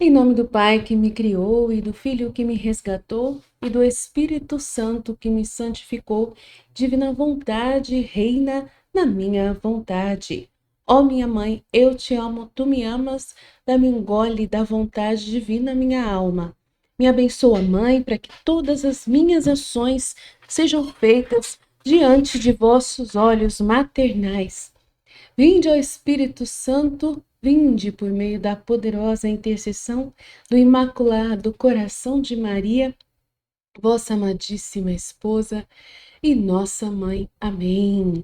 Em nome do Pai que me criou, e do Filho que me resgatou, e do Espírito Santo que me santificou, divina vontade reina na minha vontade. Ó minha mãe, eu te amo, tu me amas, dá-me um gole da vontade divina minha alma. Me abençoa, Mãe, para que todas as minhas ações sejam feitas diante de vossos olhos maternais. Vinde ao Espírito Santo, vinde por meio da poderosa intercessão do Imaculado Coração de Maria, vossa amadíssima esposa e nossa mãe. Amém.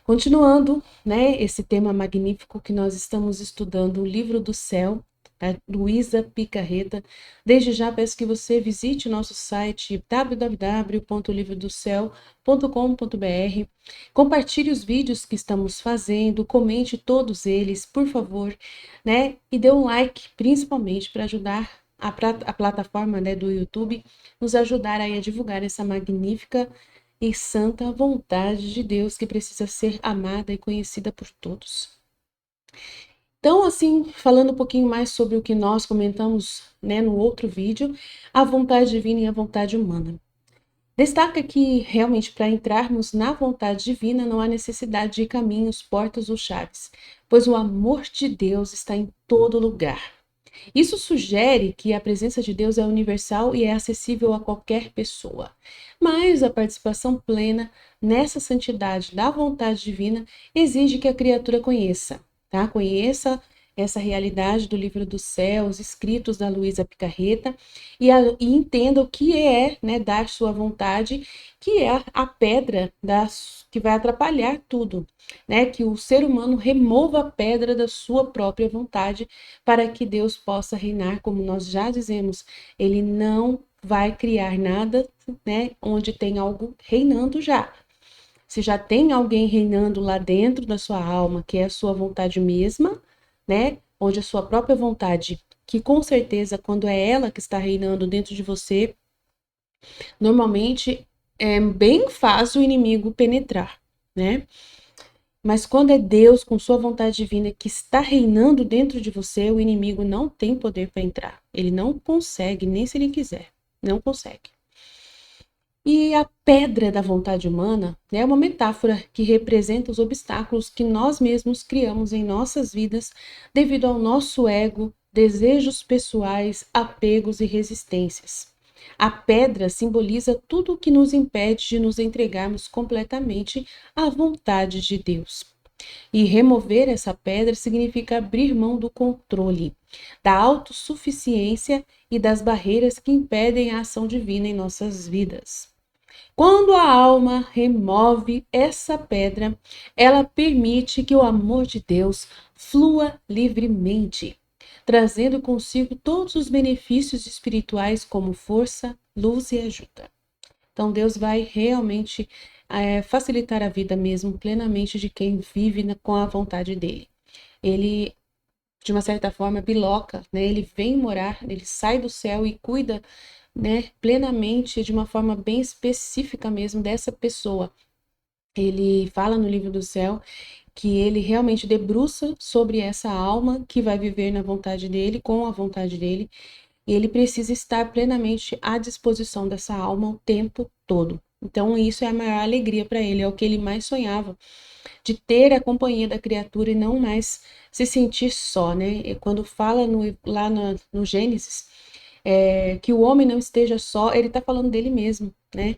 Continuando, né, esse tema magnífico que nós estamos estudando, o Livro do Céu, da Luísa Picarreta. Desde já peço que você visite o nosso site www.livrodocel.com.br, compartilhe os vídeos que estamos fazendo, comente todos eles, por favor, né, e dê um like, principalmente para ajudar a plataforma, né, do YouTube, nos ajudar aí a divulgar essa magnífica e santa vontade de Deus que precisa ser amada e conhecida por todos. Então, assim, falando um pouquinho mais sobre o que nós comentamos, né, no outro vídeo, a vontade divina e a vontade humana. Destaca que, realmente, para entrarmos na vontade divina, não há necessidade de caminhos, portas ou chaves, pois o amor de Deus está em todo lugar. Isso sugere que a presença de Deus é universal e é acessível a qualquer pessoa. Mas a participação plena nessa santidade da vontade divina exige que a criatura conheça, tá? Conheça essa realidade do livro do céu, os escritos da Luísa Picarreta, e entenda o que é, né, dar sua vontade, que é a pedra que vai atrapalhar tudo, né? Que o ser humano remova a pedra da sua própria vontade para que Deus possa reinar, como nós já dizemos. Ele não vai criar nada, né, onde tem algo reinando já. Se já tem alguém reinando lá dentro da sua alma, que é a sua vontade mesma, né, onde a sua própria vontade, que com certeza quando é ela que está reinando dentro de você, normalmente é bem fácil o inimigo penetrar, né? Mas quando é Deus com sua vontade divina que está reinando dentro de você, o inimigo não tem poder para entrar. Ele não consegue, nem se ele quiser. Não consegue. E a pedra da vontade humana é uma metáfora que representa os obstáculos que nós mesmos criamos em nossas vidas devido ao nosso ego, desejos pessoais, apegos e resistências. A pedra simboliza tudo o que nos impede de nos entregarmos completamente à vontade de Deus. E remover essa pedra significa abrir mão do controle, da autossuficiência e das barreiras que impedem a ação divina em nossas vidas. Quando a alma remove essa pedra, ela permite que o amor de Deus flua livremente, trazendo consigo todos os benefícios espirituais como força, luz e ajuda. Então Deus vai realmente facilitar a vida mesmo plenamente de quem vive com a vontade dele. Ele, de uma certa forma, biloca, né? Ele vem morar, ele sai do céu e cuida, né, plenamente, de uma forma bem específica mesmo dessa pessoa. Ele fala no livro do céu que ele realmente debruça sobre essa alma que vai viver na vontade dele, com a vontade dele, e ele precisa estar plenamente à disposição dessa alma o tempo todo. Então, isso é a maior alegria para ele, é o que ele mais sonhava, de ter a companhia da criatura e não mais se sentir só, né? E quando fala lá no Gênesis, que o homem não esteja só, ele está falando dele mesmo, né?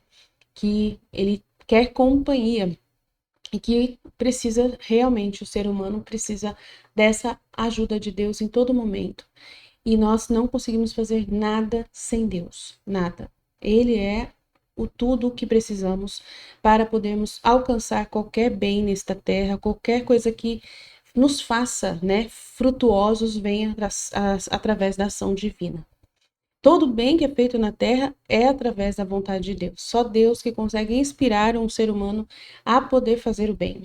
Que ele quer companhia e que precisa realmente, o ser humano precisa dessa ajuda de Deus em todo momento. E nós não conseguimos fazer nada sem Deus, nada. Ele é o tudo que precisamos para podermos alcançar qualquer bem nesta terra, qualquer coisa que nos faça, né, frutuosos, venha através da ação divina. Todo bem que é feito na terra é através da vontade de Deus. Só Deus que consegue inspirar um ser humano a poder fazer o bem.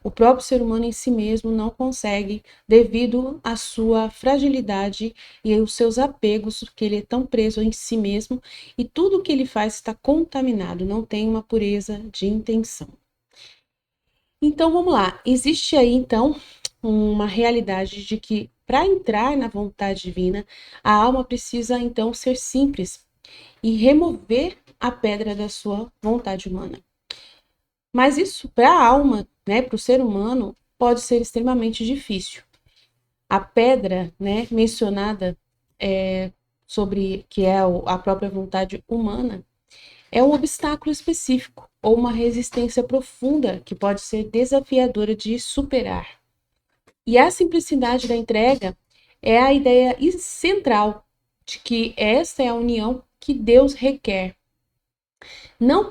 O próprio ser humano em si mesmo não consegue, devido à sua fragilidade e aos seus apegos, que ele é tão preso em si mesmo, e tudo que ele faz está contaminado, não tem uma pureza de intenção. Então vamos lá, existe aí então uma realidade de que para entrar na vontade divina, a alma precisa então ser simples e remover a pedra da sua vontade humana. Mas isso para a alma, né, para o ser humano, pode ser extremamente difícil. A pedra, né, mencionada sobre que é a própria vontade humana, é um obstáculo específico ou uma resistência profunda que pode ser desafiadora de superar. E a simplicidade da entrega é a ideia central de que essa é a união que Deus requer. Não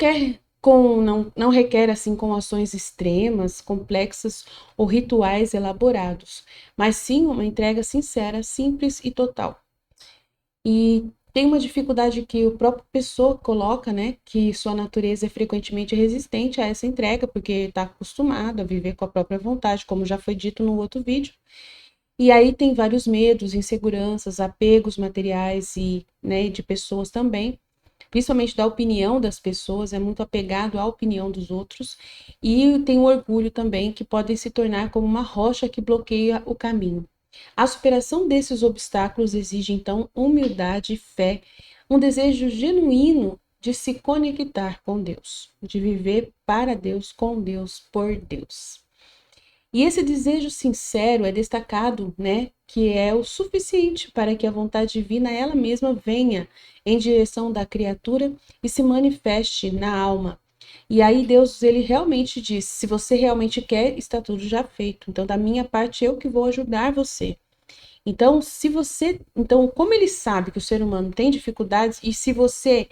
requer assim com ações extremas, complexas ou rituais elaborados, mas sim uma entrega sincera, simples e total. E tem uma dificuldade que o próprio pessoa coloca, né, que sua natureza é frequentemente resistente a essa entrega, porque está acostumado a viver com a própria vontade, como já foi dito no outro vídeo. E aí tem vários medos, inseguranças, apegos materiais e, né, de pessoas também, principalmente da opinião das pessoas, é muito apegado à opinião dos outros, e tem o orgulho também, que podem se tornar como uma rocha que bloqueia o caminho. A superação desses obstáculos exige, então, humildade e fé, um desejo genuíno de se conectar com Deus, de viver para Deus, com Deus, por Deus. E esse desejo sincero é destacado, né, que é o suficiente para que a vontade divina ela mesma venha em direção da criatura e se manifeste na alma. E aí Deus, ele realmente diz, se você realmente quer, está tudo já feito. Então, da minha parte, eu que vou ajudar você. Então, como ele sabe que o ser humano tem dificuldades e se você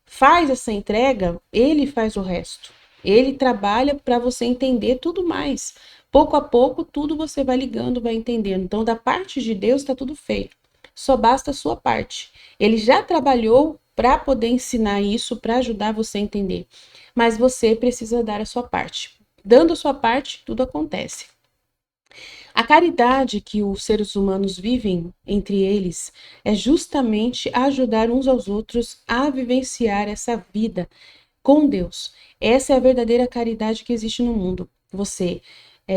faz essa entrega, ele faz o resto. Ele trabalha para você entender tudo mais. Pouco a pouco, tudo você vai ligando, vai entendendo. Então, da parte de Deus, está tudo feito. Só basta a sua parte. Ele já trabalhou para poder ensinar isso, para ajudar você a entender. Mas você precisa dar a sua parte. Dando a sua parte, tudo acontece. A caridade que os seres humanos vivem entre eles é justamente ajudar uns aos outros a vivenciar essa vida com Deus. Essa é a verdadeira caridade que existe no mundo. Você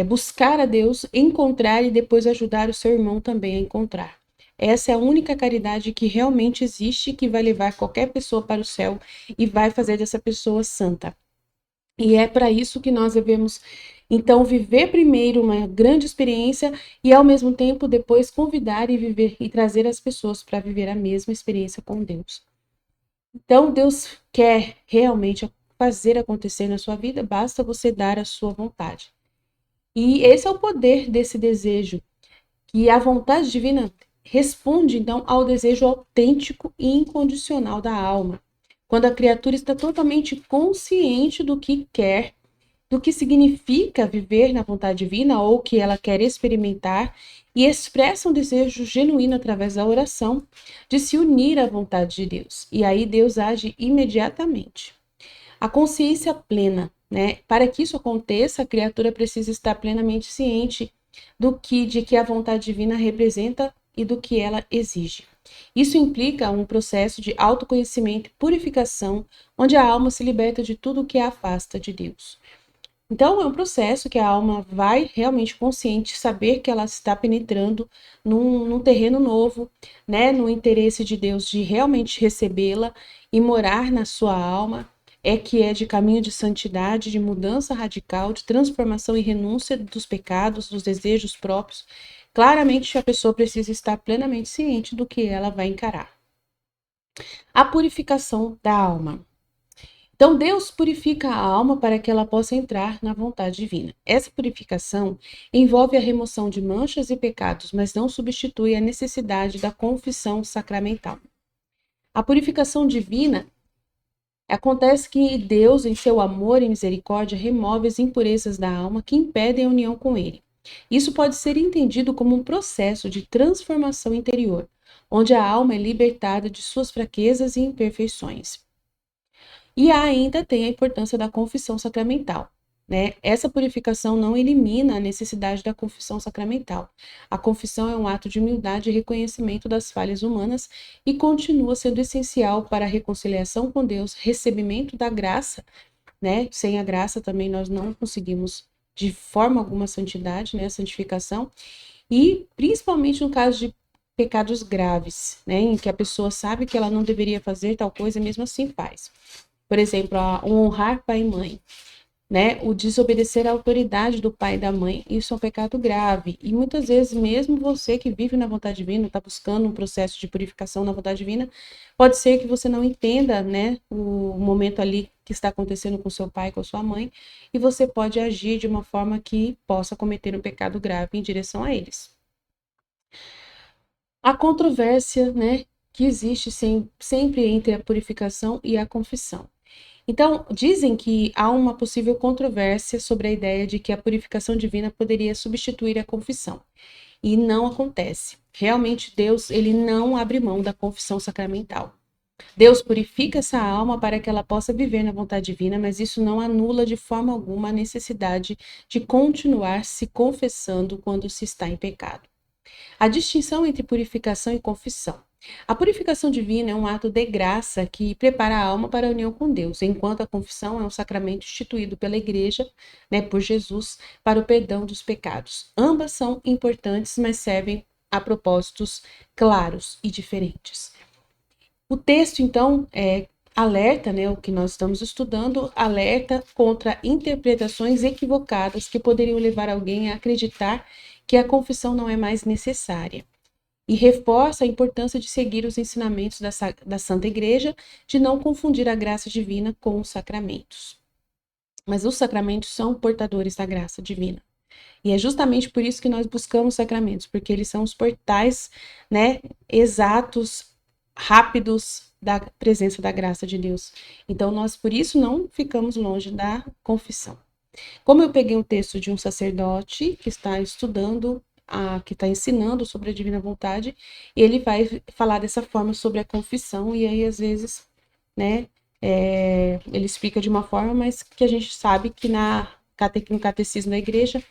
buscar a Deus, encontrar e depois ajudar o seu irmão também a encontrar. Essa é a única caridade que realmente existe, que vai levar qualquer pessoa para o céu e vai fazer dessa pessoa santa. E é para isso que nós devemos, então, viver primeiro uma grande experiência e, ao mesmo tempo, depois convidar e viver e trazer as pessoas para viver a mesma experiência com Deus. Então, Deus quer realmente fazer acontecer na sua vida, basta você dar a sua vontade. E esse é o poder desse desejo, que a vontade divina responde, então, ao desejo autêntico e incondicional da alma. Quando a criatura está totalmente consciente do que quer, do que significa viver na vontade divina ou que ela quer experimentar e expressa um desejo genuíno através da oração de se unir à vontade de Deus. E aí Deus age imediatamente. A consciência plena, né? Para que isso aconteça, a criatura precisa estar plenamente ciente de que a vontade divina representa e do que ela exige. Isso implica um processo de autoconhecimento e purificação, onde a alma se liberta de tudo o que a afasta de Deus. Então, é um processo que a alma vai realmente consciente saber que ela está penetrando num terreno novo, né? No interesse de Deus de realmente recebê-la e morar na sua alma, que é de caminho de santidade, de mudança radical, de transformação e renúncia dos pecados, dos desejos próprios. Claramente, a pessoa precisa estar plenamente ciente do que ela vai encarar. A purificação da alma. Então, Deus purifica a alma para que ela possa entrar na vontade divina. Essa purificação envolve a remoção de manchas e pecados, mas não substitui a necessidade da confissão sacramental. A purificação divina acontece que Deus, em seu amor e misericórdia, remove as impurezas da alma que impedem a união com Ele. Isso pode ser entendido como um processo de transformação interior, onde a alma é libertada de suas fraquezas e imperfeições. E ainda tem a importância da confissão sacramental, né? Essa purificação não elimina a necessidade da confissão sacramental. A confissão é um ato de humildade e reconhecimento das falhas humanas e continua sendo essencial para a reconciliação com Deus, recebimento da graça, né? Sem a graça também nós não conseguimos de forma alguma santidade, né? Santificação. E principalmente no caso de pecados graves, né, em que a pessoa sabe que ela não deveria fazer tal coisa e mesmo assim faz. Por exemplo, honrar pai e mãe, né? O desobedecer à autoridade do pai e da mãe, isso é um pecado grave. E muitas vezes, mesmo você que vive na vontade divina, está buscando um processo de purificação na vontade divina, pode ser que você não entenda, né, o momento ali que está acontecendo com seu pai, com sua mãe, e você pode agir de uma forma que possa cometer um pecado grave em direção a eles. A controvérsia, né, que existe sempre entre a purificação e a confissão. Então, dizem que há uma possível controvérsia sobre a ideia de que a purificação divina poderia substituir a confissão. E não acontece. Realmente, Deus, ele não abre mão da confissão sacramental. Deus purifica essa alma para que ela possa viver na vontade divina, mas isso não anula de forma alguma a necessidade de continuar se confessando quando se está em pecado. A distinção entre purificação e confissão. A purificação divina é um ato de graça que prepara a alma para a união com Deus, enquanto a confissão é um sacramento instituído pela Igreja, né, por Jesus, para o perdão dos pecados. Ambas são importantes, mas servem a propósitos claros e diferentes. O texto, então, alerta, né, o que nós estamos estudando, alerta contra interpretações equivocadas que poderiam levar alguém a acreditar que a confissão não é mais necessária. E reforça a importância de seguir os ensinamentos da Santa Igreja, de não confundir a graça divina com os sacramentos. Mas os sacramentos são portadores da graça divina. E é justamente por isso que nós buscamos sacramentos, porque eles são os portais, né, exatos, rápidos da presença da graça de Deus. Então, nós, por isso, não ficamos longe da confissão. Como eu peguei um texto de um sacerdote que está estudando, que está ensinando sobre a divina vontade, ele vai falar dessa forma sobre a confissão, e aí, às vezes, né, ele explica de uma forma, mas que a gente sabe que no catecismo da igreja,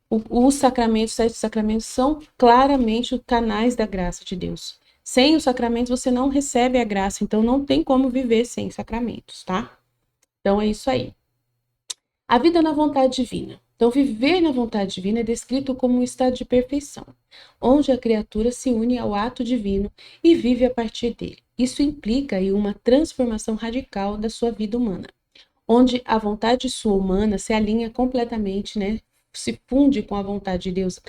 os sacramentos, os 7 sacramentos, são claramente os canais da graça de Deus. Sem os sacramentos, você não recebe a graça, então não tem como viver sem sacramentos, tá? Então é isso aí. A vida na vontade divina. Então, viver na vontade divina é descrito como um estado de perfeição, onde a criatura se une ao ato divino e vive a partir dele. Isso implica aí uma transformação radical da sua vida humana, onde a vontade sua humana se alinha completamente, né? Se funde com a vontade de Deus.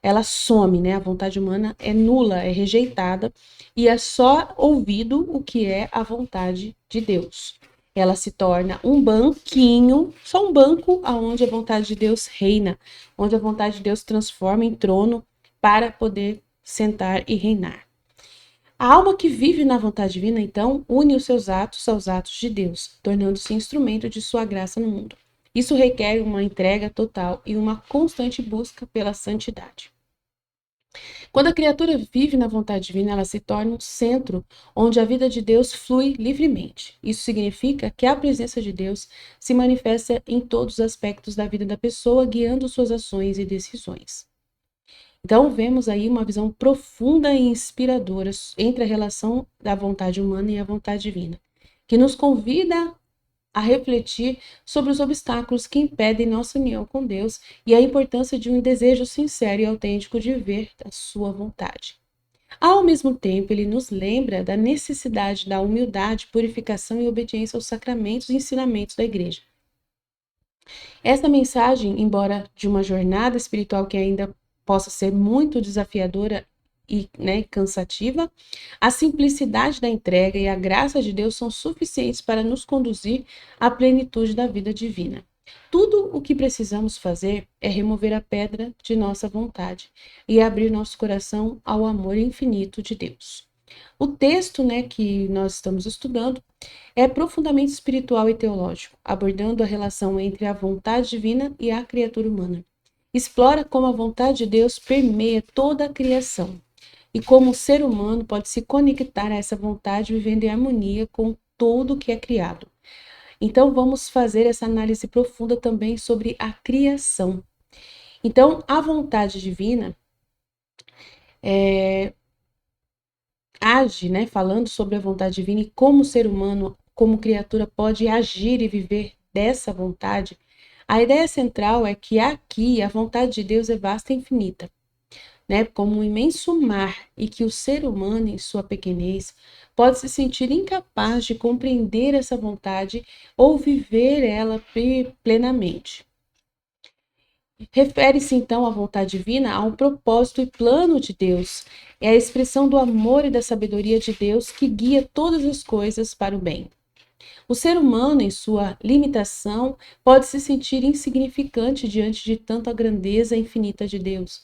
Ela some, né? A vontade humana é nula, é rejeitada, e é só ouvido o que é a vontade de Deus. Ela se torna um banquinho, só um banco aonde a vontade de Deus reina, onde a vontade de Deus transforma em trono para poder sentar e reinar. A alma que vive na vontade divina, então, une os seus atos aos atos de Deus, tornando-se instrumento de sua graça no mundo. Isso requer uma entrega total e uma constante busca pela santidade. Quando a criatura vive na vontade divina, ela se torna um centro onde a vida de Deus flui livremente. Isso significa que a presença de Deus se manifesta em todos os aspectos da vida da pessoa, guiando suas ações e decisões. Então, vemos aí uma visão profunda e inspiradora entre a relação da vontade humana e a vontade divina, que nos convida a refletir sobre os obstáculos que impedem nossa união com Deus e a importância de um desejo sincero e autêntico de viver a sua vontade. Ao mesmo tempo, ele nos lembra da necessidade da humildade, purificação e obediência aos sacramentos e ensinamentos da Igreja. Essa mensagem, embora de uma jornada espiritual que ainda possa ser muito desafiadora e, né, cansativa, a simplicidade da entrega e a graça de Deus são suficientes para nos conduzir à plenitude da vida divina. Tudo o que precisamos fazer é remover a pedra de nossa vontade e abrir nosso coração ao amor infinito de Deus. O texto, né, que nós estamos estudando é profundamente espiritual e teológico, abordando a relação entre a vontade divina e a criatura humana. Explora como a vontade de Deus permeia toda a criação e como o ser humano pode se conectar a essa vontade vivendo em harmonia com tudo que é criado. Então, vamos fazer essa análise profunda também sobre a criação. Então, a vontade divina age, né, falando sobre a vontade divina e como o ser humano, como criatura, pode agir e viver dessa vontade. A ideia central é que aqui a vontade de Deus é vasta e infinita. né, como um imenso mar, e que o ser humano, em sua pequenez, pode se sentir incapaz de compreender essa vontade ou viver ela plenamente. Refere-se então à vontade divina a um propósito e plano de Deus. É a expressão do amor e da sabedoria de Deus que guia todas as coisas para o bem. O ser humano, em sua limitação, pode se sentir insignificante diante de tanta grandeza infinita de Deus.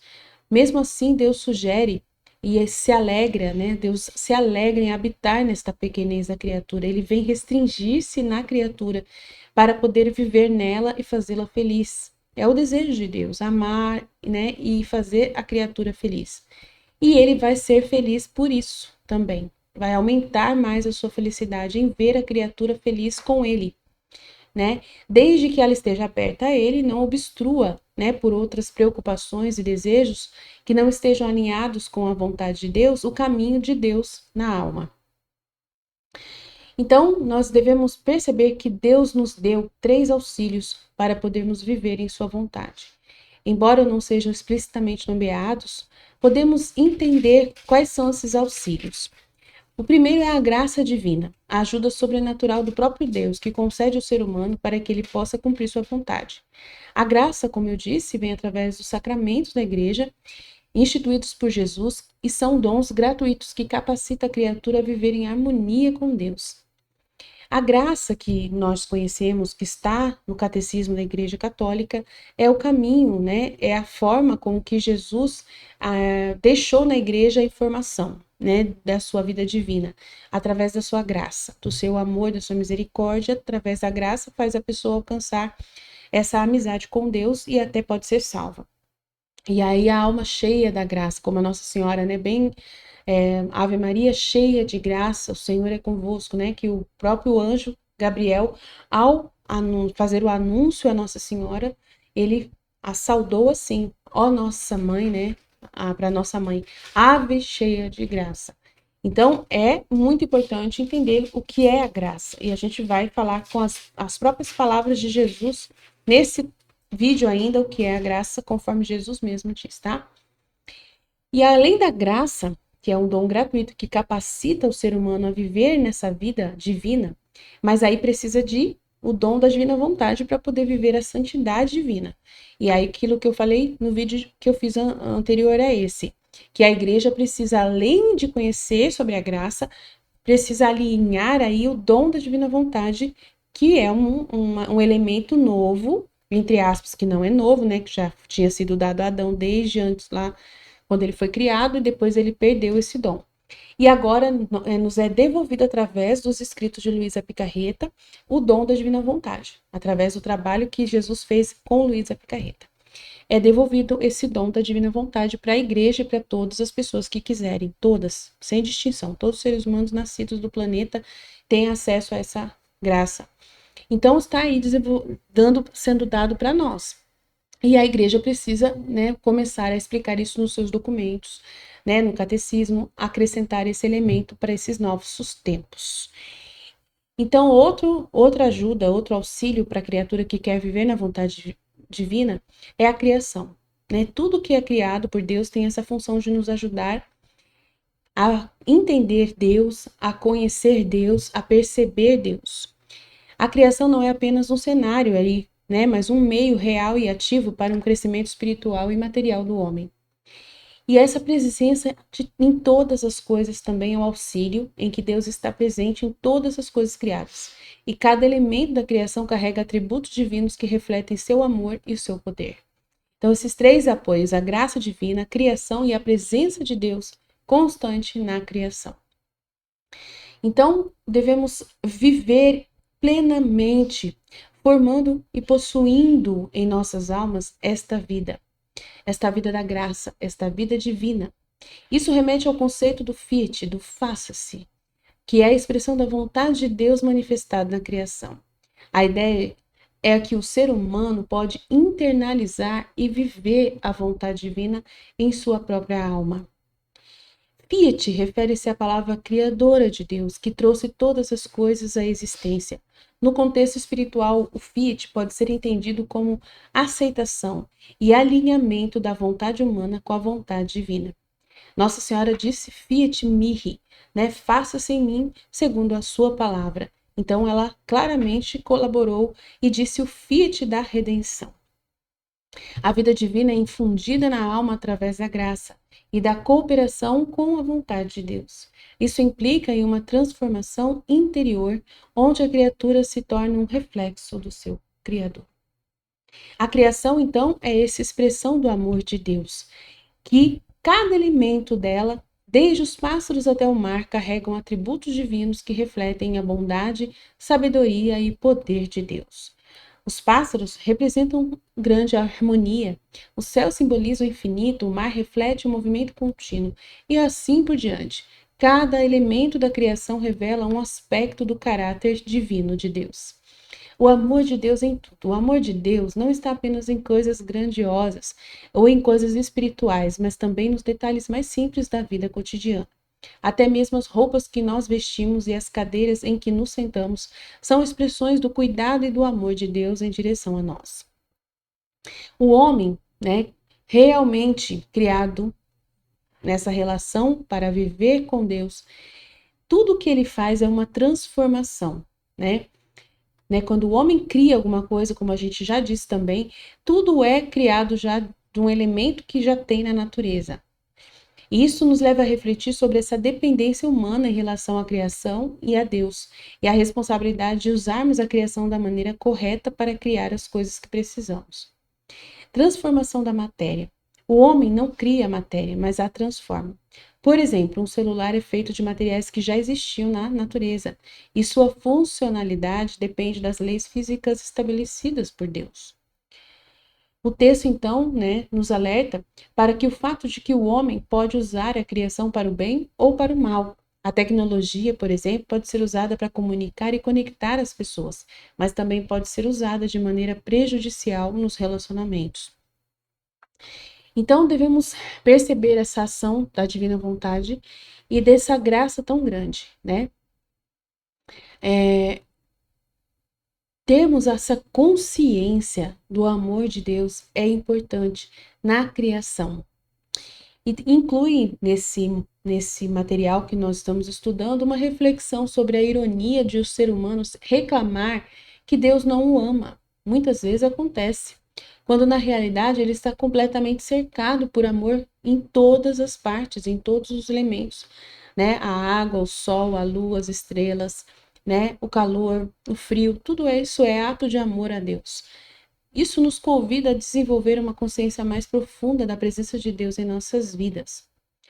Mesmo assim, Deus sugere e se alegra, né? Deus se alegra em habitar nesta pequenez da criatura. Ele vem restringir-se na criatura para poder viver nela e fazê-la feliz. É o desejo de Deus, amar, né, e fazer a criatura feliz. E ele vai ser feliz por isso também. Vai aumentar mais a sua felicidade em ver a criatura feliz com ele, né? Desde que ela esteja aberta a ele, não obstrua, né, por outras preocupações e desejos que não estejam alinhados com a vontade de Deus, o caminho de Deus na alma. Então, nós devemos perceber que Deus nos deu 3 auxílios para podermos viver em sua vontade. Embora não sejam explicitamente nomeados, podemos entender quais são esses auxílios. O primeiro é a graça divina, a ajuda sobrenatural do próprio Deus, que concede ao ser humano para que ele possa cumprir sua vontade. A graça, como eu disse, vem através dos sacramentos da igreja, instituídos por Jesus, e são dons gratuitos que capacitam a criatura a viver em harmonia com Deus. A graça que nós conhecemos, que está no Catecismo da Igreja Católica, é o caminho, né? É a forma com que Jesus deixou na igreja a informação, né, da sua vida divina, através da sua graça, do seu amor, da sua misericórdia, através da graça faz a pessoa alcançar essa amizade com Deus e até pode ser salva. E aí a alma cheia da graça, como a Nossa Senhora, né, bem Ave Maria, cheia de graça, o Senhor é convosco, né? Que o próprio anjo Gabriel, ao fazer o anúncio à Nossa Senhora, ele a saudou assim, ó Nossa Mãe, né? Para nossa mãe, Ave cheia de graça. Então, é muito importante entender o que é a graça. E a gente vai falar com as próprias palavras de Jesus nesse vídeo ainda, o que é a graça, conforme Jesus mesmo diz, tá? E além da graça, que é um dom gratuito que capacita o ser humano a viver nessa vida divina, mas aí precisa de o dom da divina vontade para poder viver a santidade divina. E aí aquilo que eu falei no vídeo que eu fiz anterior é esse, que a igreja precisa, além de conhecer sobre a graça, precisa alinhar aí o dom da divina vontade, que é um elemento novo, entre aspas, que não é novo, né, que já tinha sido dado a Adão desde antes lá, quando ele foi criado, e depois ele perdeu esse dom. E agora nos é devolvido através dos escritos de Luísa Picarreta o dom da divina vontade, através do trabalho que Jesus fez com Luísa Picarreta. É devolvido esse dom da divina vontade para a igreja e para todas as pessoas que quiserem, todas, sem distinção. Todos os seres humanos nascidos do planeta têm acesso a essa graça. Então está aí sendo dado para nós. E a igreja precisa, né, começar a explicar isso nos seus documentos, né, no catecismo, acrescentar esse elemento para esses novos tempos. Então, outra ajuda, outro auxílio para a criatura que quer viver na vontade divina é a criação. Né? Tudo que é criado por Deus tem essa função de nos ajudar a entender Deus, a conhecer Deus, a perceber Deus. A criação não é apenas um cenário ali, né, mas um meio real e ativo para um crescimento espiritual e material do homem. E essa presença em todas as coisas também é um auxílio em que Deus está presente em todas as coisas criadas. E cada elemento da criação carrega atributos divinos que refletem seu amor e o seu poder. Então, esses 3 apoios, a graça divina, a criação e a presença de Deus constante na criação. Então, devemos viver plenamente, formando e possuindo em nossas almas esta vida da graça, esta vida divina. Isso remete ao conceito do fiat, do faça-se, que é a expressão da vontade de Deus manifestada na criação. A ideia é que o ser humano pode internalizar e viver a vontade divina em sua própria alma. Fiat refere-se à palavra criadora de Deus, que trouxe todas as coisas à existência, No contexto espiritual, o fiat pode ser entendido como aceitação e alinhamento da vontade humana com a vontade divina. Nossa Senhora disse fiat mihi, né? Faça-se em mim segundo a sua palavra. Então ela claramente colaborou e disse o fiat da redenção. A vida divina é infundida na alma através da graça e da cooperação com a vontade de Deus. Isso implica em uma transformação interior, onde a criatura se torna um reflexo do seu Criador. A criação, então, é essa expressão do amor de Deus, que cada elemento dela, desde os pássaros até o mar, carregam atributos divinos que refletem a bondade, sabedoria e poder de Deus. Os pássaros representam grande harmonia, o céu simboliza o infinito, o mar reflete o movimento contínuo, e assim por diante. Cada elemento da criação revela um aspecto do caráter divino de Deus. O amor de Deus em tudo. O amor de Deus não está apenas em coisas grandiosas ou em coisas espirituais, mas também nos detalhes mais simples da vida cotidiana. Até mesmo as roupas que nós vestimos e as cadeiras em que nos sentamos são expressões do cuidado e do amor de Deus em direção a nós. O homem, né, realmente criado nessa relação para viver com Deus, tudo que ele faz é uma transformação, né? Quando o homem cria alguma coisa, como a gente já disse também, tudo é criado já de um elemento que já tem na natureza. E isso nos leva a refletir sobre essa dependência humana em relação à criação e a Deus, e a responsabilidade de usarmos a criação da maneira correta para criar as coisas que precisamos. Transformação da matéria. O homem não cria a matéria, mas a transforma. Por exemplo, um celular é feito de materiais que já existiam na natureza, e sua funcionalidade depende das leis físicas estabelecidas por Deus. O texto, então, nos alerta para que o fato de que o homem pode usar a criação para o bem ou para o mal. A tecnologia, por exemplo, pode ser usada para comunicar e conectar as pessoas, mas também pode ser usada de maneira prejudicial nos relacionamentos. Então, devemos perceber essa ação da divina vontade e dessa graça tão grande, né? Termos essa consciência do amor de Deus é importante na criação. E inclui nesse material que nós estamos estudando uma reflexão sobre a ironia de o ser humano reclamar que Deus não o ama. Muitas vezes acontece, quando na realidade ele está completamente cercado por amor em todas as partes, em todos os elementos, né? A água, o sol, a lua, as estrelas, né? O calor, o frio, tudo isso é ato de amor a Deus. Isso nos convida a desenvolver uma consciência mais profunda da presença de Deus em nossas vidas.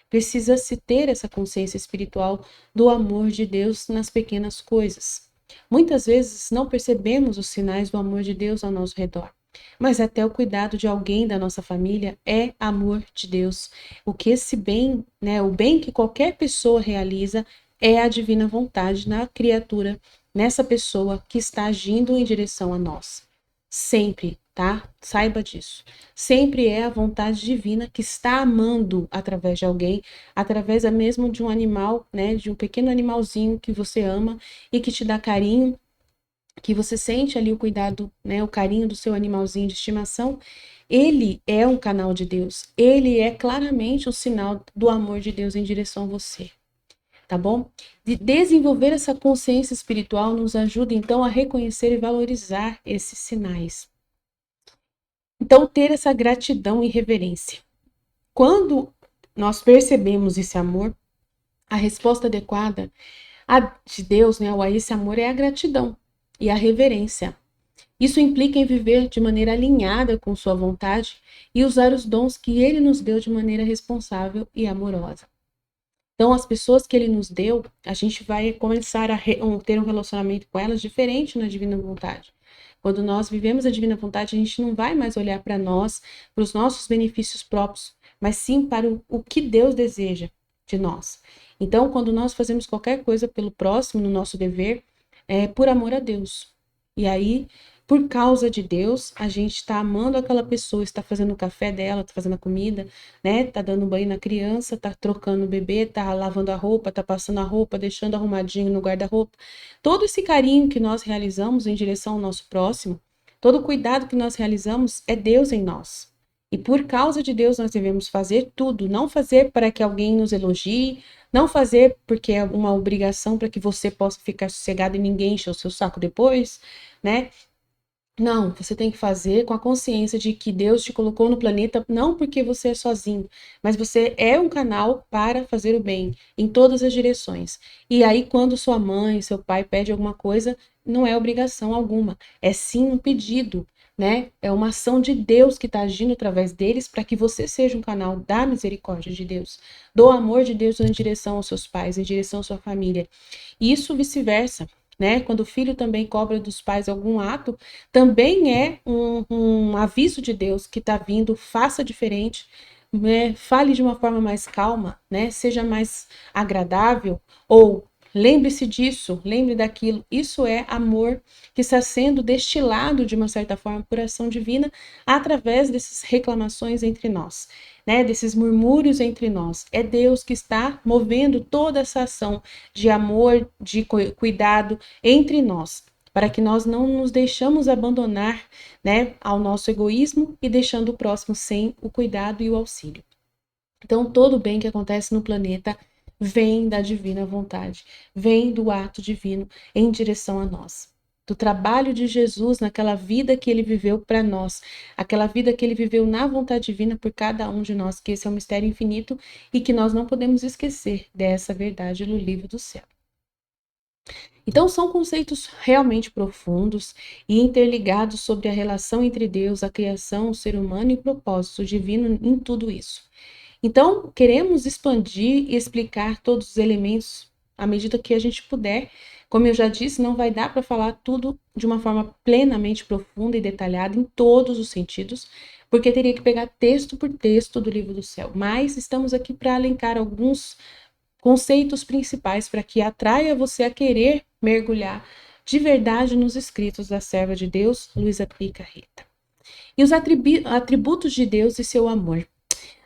Precisa-se ter essa consciência espiritual do amor de Deus nas pequenas coisas. Muitas vezes não percebemos os sinais do amor de Deus ao nosso redor, mas até o cuidado de alguém da nossa família é amor de Deus. O que esse bem, o bem que qualquer pessoa realiza é a divina vontade na criatura, nessa pessoa que está agindo em direção a nós. Sempre, tá? Saiba disso. Sempre é a vontade divina que está amando através de alguém, através mesmo de um animal, de um pequeno animalzinho que você ama e que te dá carinho, que você sente ali o cuidado, o carinho do seu animalzinho de estimação. Ele é um canal de Deus. Ele é claramente um sinal do amor de Deus em direção a você. Tá bom? De desenvolver essa consciência espiritual nos ajuda, então, a reconhecer e valorizar esses sinais. Então, ter essa gratidão e reverência. Quando nós percebemos esse amor, a resposta adequada de Deus, a esse amor é a gratidão e a reverência. Isso implica em viver de maneira alinhada com sua vontade e usar os dons que ele nos deu de maneira responsável e amorosa. Então, as pessoas que ele nos deu, a gente vai começar a ter um relacionamento com elas diferente na divina vontade. Quando nós vivemos a divina vontade, a gente não vai mais olhar para nós, para os nossos benefícios próprios, mas sim para o que Deus deseja de nós. Então, quando nós fazemos qualquer coisa pelo próximo, no nosso dever, é por amor a Deus. E aí, por causa de Deus, a gente está amando aquela pessoa, está fazendo o café dela, está fazendo a comida, né? Tá dando banho na criança, tá trocando o bebê, tá lavando a roupa, tá passando a roupa, deixando arrumadinho no guarda-roupa. Todo esse carinho que nós realizamos em direção ao nosso próximo, todo o cuidado que nós realizamos é Deus em nós. E por causa de Deus nós devemos fazer tudo, não fazer para que alguém nos elogie, não fazer porque é uma obrigação para que você possa ficar sossegado e ninguém enche o seu saco depois, né? Não, você tem que fazer com a consciência de que Deus te colocou no planeta não porque você é sozinho, mas você é um canal para fazer o bem em todas as direções. E aí, quando sua mãe, seu pai pede alguma coisa, não é obrigação alguma, é sim um pedido, né? É uma ação de Deus que está agindo através deles para que você seja um canal da misericórdia de Deus, do amor de Deus em direção aos seus pais, em direção à sua família. E isso vice-versa. Né? Quando o filho também cobra dos pais algum ato, também é um aviso de Deus que está vindo, faça diferente, né? Fale de uma forma mais calma, né? Seja mais agradável, ou lembre-se disso, lembre daquilo. Isso é amor que está sendo destilado de uma certa forma por ação divina através dessas reclamações entre nós, né? Desses murmúrios entre nós. É Deus que está movendo toda essa ação de amor, de cuidado entre nós, para que nós não nos deixamos abandonar, né, ao nosso egoísmo e deixando o próximo sem o cuidado e o auxílio. Então, todo o bem que acontece no planeta vem da divina vontade, vem do ato divino em direção a nós. Do trabalho de Jesus naquela vida que ele viveu para nós, aquela vida que ele viveu na vontade divina por cada um de nós, que esse é um mistério infinito e que nós não podemos esquecer dessa verdade no livro do céu. Então, são conceitos realmente profundos e interligados sobre a relação entre Deus, a criação, o ser humano e o propósito divino em tudo isso. Então, queremos expandir e explicar todos os elementos à medida que a gente puder. Como eu já disse, não vai dar para falar tudo de uma forma plenamente profunda e detalhada em todos os sentidos, porque teria que pegar texto por texto do livro do céu. Mas estamos aqui para elencar alguns conceitos principais para que atraia você a querer mergulhar de verdade nos escritos da serva de Deus, Luísa Pica Rita. E os atributos de Deus e seu amor.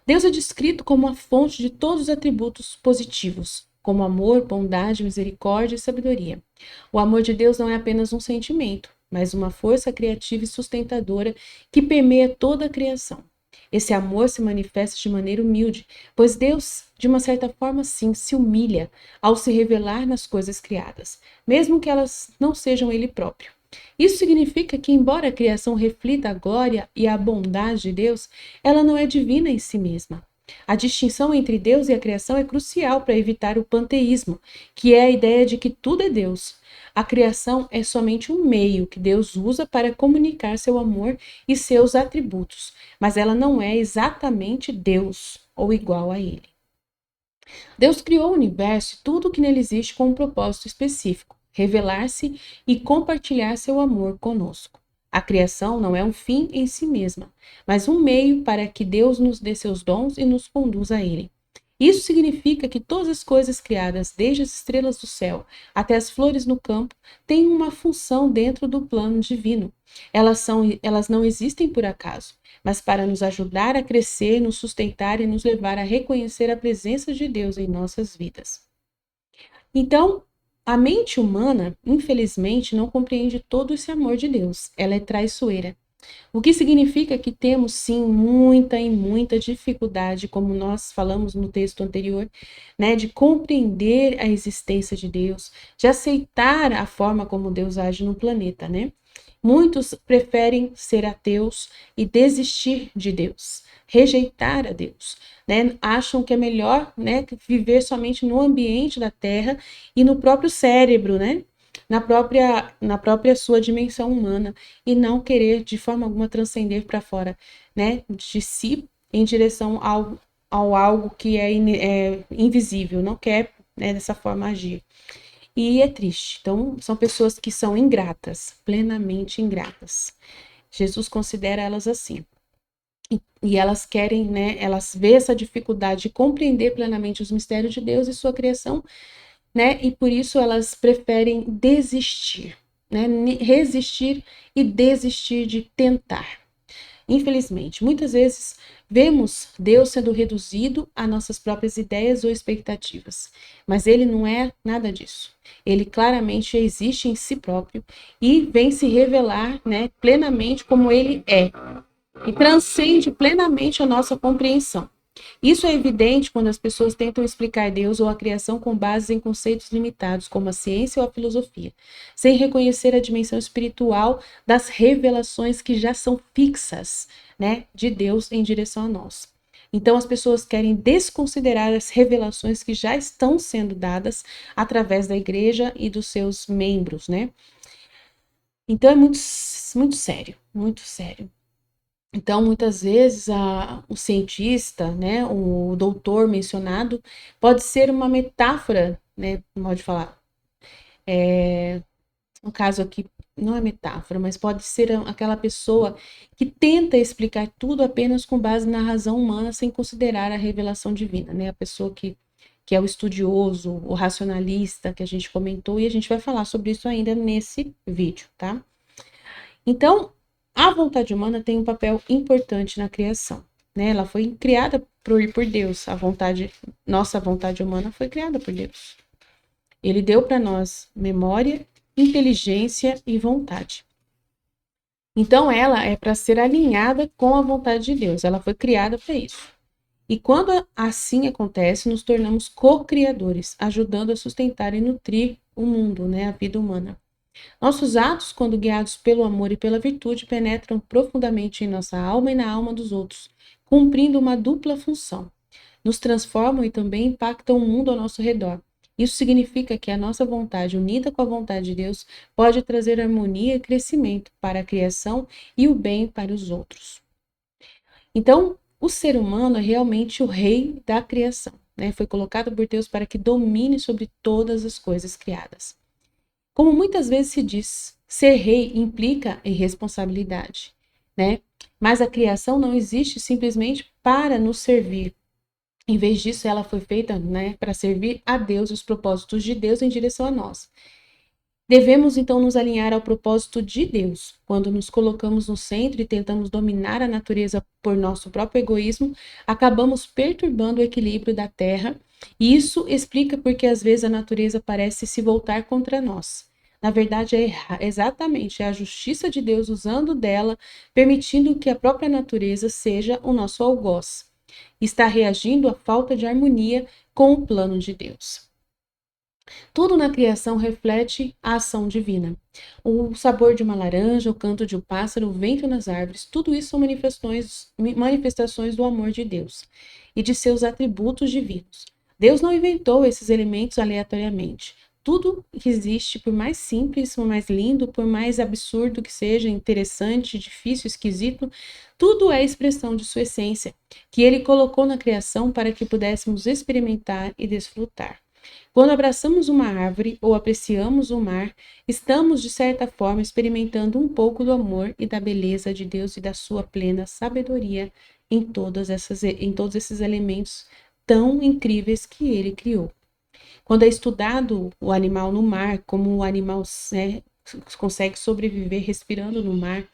Deus é descrito como a fonte de todos os atributos positivos, como amor, bondade, misericórdia e sabedoria. O amor de Deus não é apenas um sentimento, mas uma força criativa e sustentadora que permeia toda a criação. Esse amor se manifesta de maneira humilde, pois Deus, de uma certa forma, sim, se humilha ao se revelar nas coisas criadas, mesmo que elas não sejam Ele próprio. Isso significa que, embora a criação reflita a glória e a bondade de Deus, ela não é divina em si mesma. A distinção entre Deus e a criação é crucial para evitar o panteísmo, que é a ideia de que tudo é Deus. A criação é somente um meio que Deus usa para comunicar seu amor e seus atributos, mas ela não é exatamente Deus ou igual a Ele. Deus criou o universo e tudo o que nele existe com um propósito específico: revelar-se e compartilhar seu amor conosco. A criação não é um fim em si mesma, mas um meio para que Deus nos dê seus dons e nos conduza a Ele. Isso significa que todas as coisas criadas, desde as estrelas do céu até as flores no campo, têm uma função dentro do plano divino. Elas não existem por acaso, mas para nos ajudar a crescer, nos sustentar e nos levar a reconhecer a presença de Deus em nossas vidas. Então, a mente humana, infelizmente, não compreende todo esse amor de Deus. Ela é traiçoeira. O que significa que temos, sim, muita dificuldade, como nós falamos no texto anterior, né, de compreender a existência de Deus, de aceitar a forma como Deus age no planeta, né? Muitos preferem ser ateus e desistir de Deus, rejeitar a Deus, né? Acham que é melhor, né, viver somente no ambiente da Terra e no próprio cérebro, né? Na própria sua dimensão humana e não querer de forma alguma transcender para fora, né, de si em direção ao algo que é invisível, não quer, né, dessa forma agir. E é triste. Então, são pessoas que são ingratas, plenamente ingratas. Jesus considera elas assim. E elas querem, né, elas vê essa dificuldade de compreender plenamente os mistérios de Deus e sua criação, né? E por isso elas preferem desistir. né, resistir e desistir de tentar. Infelizmente, muitas vezes vemos Deus sendo reduzido a nossas próprias ideias ou expectativas, mas ele não é nada disso. Ele claramente existe em si próprio e vem se revelar, né, plenamente como ele é e transcende plenamente a nossa compreensão. Isso é evidente quando as pessoas tentam explicar Deus ou a criação com base em conceitos limitados, como a ciência ou a filosofia, sem reconhecer a dimensão espiritual das revelações que já são fixas, né, de Deus em direção a nós. Então, as pessoas querem desconsiderar as revelações que já estão sendo dadas através da igreja e dos seus membros, né? Então, é muito, muito sério, muito sério. Então, muitas vezes, o cientista, né, o doutor mencionado, pode ser uma metáfora, né, pode falar. No caso aqui, não é metáfora, mas pode ser aquela pessoa que tenta explicar tudo apenas com base na razão humana, sem considerar a revelação divina, né? A pessoa que é o estudioso, o racionalista, que a gente comentou, e a gente vai falar sobre isso ainda nesse vídeo, tá? Então, a vontade humana tem um papel importante na criação, né? Ela foi criada por Deus. Nossa vontade humana foi criada por Deus. Ele deu para nós memória, inteligência e vontade. Então, ela é para ser alinhada com a vontade de Deus. Ela foi criada para isso. E quando assim acontece, nos tornamos co-criadores, ajudando a sustentar e nutrir o mundo, né? A vida humana. Nossos atos, quando guiados pelo amor e pela virtude, penetram profundamente em nossa alma e na alma dos outros, cumprindo uma dupla função. Nos transformam e também impactam o mundo ao nosso redor. Isso significa que a nossa vontade, unida com a vontade de Deus, pode trazer harmonia e crescimento para a criação e o bem para os outros. Então, o ser humano é realmente o rei da criação, né? Foi colocado por Deus para que domine sobre todas as coisas criadas. Como muitas vezes se diz, ser rei implica em responsabilidade, né? Mas a criação não existe simplesmente para nos servir. Em vez disso, ela foi feita, né, para servir a Deus e os propósitos de Deus em direção a nós. Devemos então nos alinhar ao propósito de Deus. Quando nos colocamos no centro e tentamos dominar a natureza por nosso próprio egoísmo, acabamos perturbando o equilíbrio da Terra, e isso explica porque às vezes a natureza parece se voltar contra nós. Na verdade, exatamente a justiça de Deus usando dela, permitindo que a própria natureza seja o nosso algoz. Está reagindo à falta de harmonia com o plano de Deus. Tudo na criação reflete a ação divina. O sabor de uma laranja, o canto de um pássaro, o vento nas árvores, tudo isso são manifestações do amor de Deus e de seus atributos divinos. Deus não inventou esses elementos aleatoriamente. Tudo que existe, por mais simples, por mais lindo, por mais absurdo que seja, interessante, difícil, esquisito, tudo é expressão de sua essência, que ele colocou na criação para que pudéssemos experimentar e desfrutar. Quando abraçamos uma árvore ou apreciamos o mar, estamos, de certa forma, experimentando um pouco do amor e da beleza de Deus e da sua plena sabedoria em todos esses elementos tão incríveis que ele criou. Quando é estudado o animal no mar, como o animal, né, consegue sobreviver respirando no mar,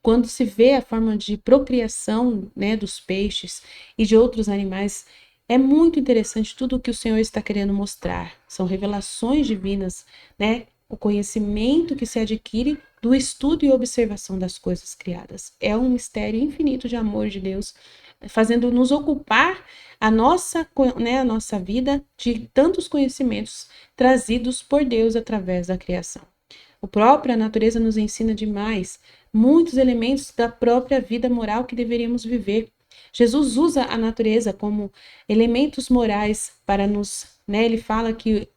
quando se vê a forma de procriação, né, dos peixes e de outros animais, é muito interessante tudo o que o Senhor está querendo mostrar. São revelações divinas, né? O conhecimento que se adquire do estudo e observação das coisas criadas. É um mistério infinito de amor de Deus, fazendo nos ocupar né, a nossa vida de tantos conhecimentos trazidos por Deus através da criação. A própria natureza nos ensina demais, muitos elementos da própria vida moral que deveríamos viver. Jesus usa a natureza como elementos morais para nos, né, ele fala que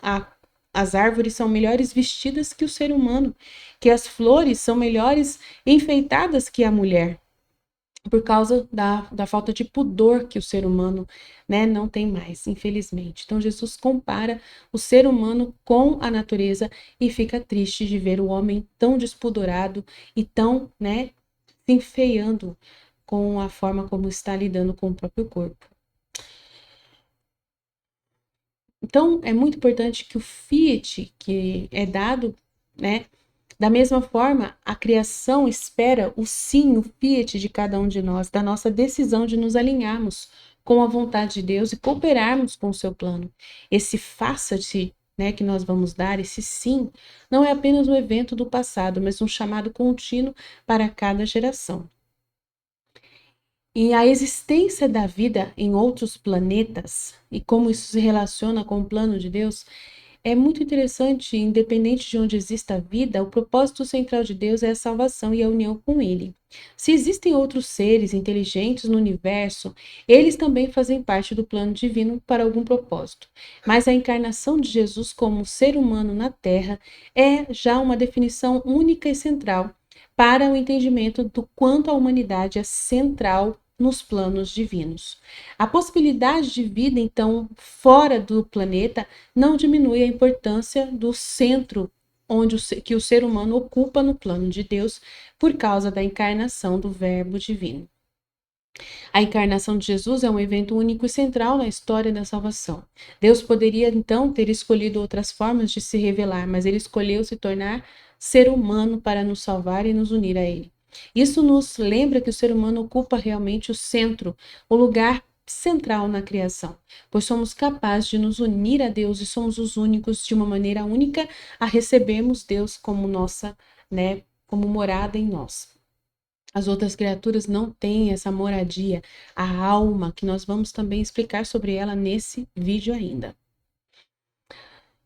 as árvores são melhores vestidas que o ser humano, que as flores são melhores enfeitadas que a mulher, por causa da falta de pudor que o ser humano, né, não tem mais, infelizmente. Então, Jesus compara o ser humano com a natureza e fica triste de ver o homem tão despudorado e tão, né, se enfeiando com a forma como está lidando com o próprio corpo. Então, é muito importante que o fiat que é dado, né, Da mesma forma, a criação espera o sim, o fiat de cada um de nós, da nossa decisão de nos alinharmos com a vontade de Deus e cooperarmos com o seu plano. Esse faça-te, né, que nós vamos dar, esse sim, não é apenas um evento do passado, mas um chamado contínuo para cada geração. E a existência da vida em outros planetas e como isso se relaciona com o plano de Deus é muito interessante, independente de onde exista a vida, o propósito central de Deus é a salvação e a união com Ele. Se existem outros seres inteligentes no universo, eles também fazem parte do plano divino para algum propósito. Mas a encarnação de Jesus como ser humano na Terra é já uma definição única e central para o entendimento do quanto a humanidade é central nos planos divinos. A possibilidade de vida, então, fora do planeta, não diminui a importância do centro que o ser humano ocupa no plano de Deus por causa da encarnação do Verbo divino. A encarnação de Jesus é um evento único e central na história da salvação. Deus poderia então ter escolhido outras formas de se revelar, mas ele escolheu se tornar ser humano para nos salvar e nos unir a ele. Isso nos lembra que o ser humano ocupa realmente o centro, o lugar central na criação, pois somos capazes de nos unir a Deus e somos os únicos de uma maneira única a recebermos Deus como nossa, né, como morada em nós. As outras criaturas não têm essa moradia, a alma, que nós vamos também explicar sobre ela nesse vídeo ainda.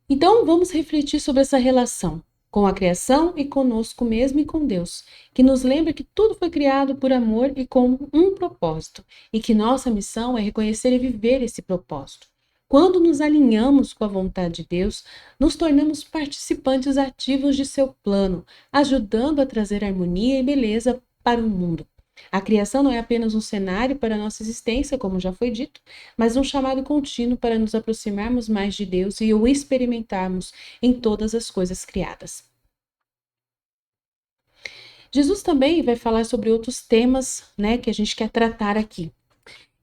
Então, vamos refletir sobre essa relação com a criação e conosco mesmo e com Deus, que nos lembra que tudo foi criado por amor e com um propósito, e que nossa missão é reconhecer e viver esse propósito. Quando nos alinhamos com a vontade de Deus, nos tornamos participantes ativos de seu plano, ajudando a trazer harmonia e beleza para o mundo. A criação não é apenas um cenário para a nossa existência, como já foi dito, mas um chamado contínuo para nos aproximarmos mais de Deus e o experimentarmos em todas as coisas criadas. Jesus também vai falar sobre outros temas, né, que a gente quer tratar aqui.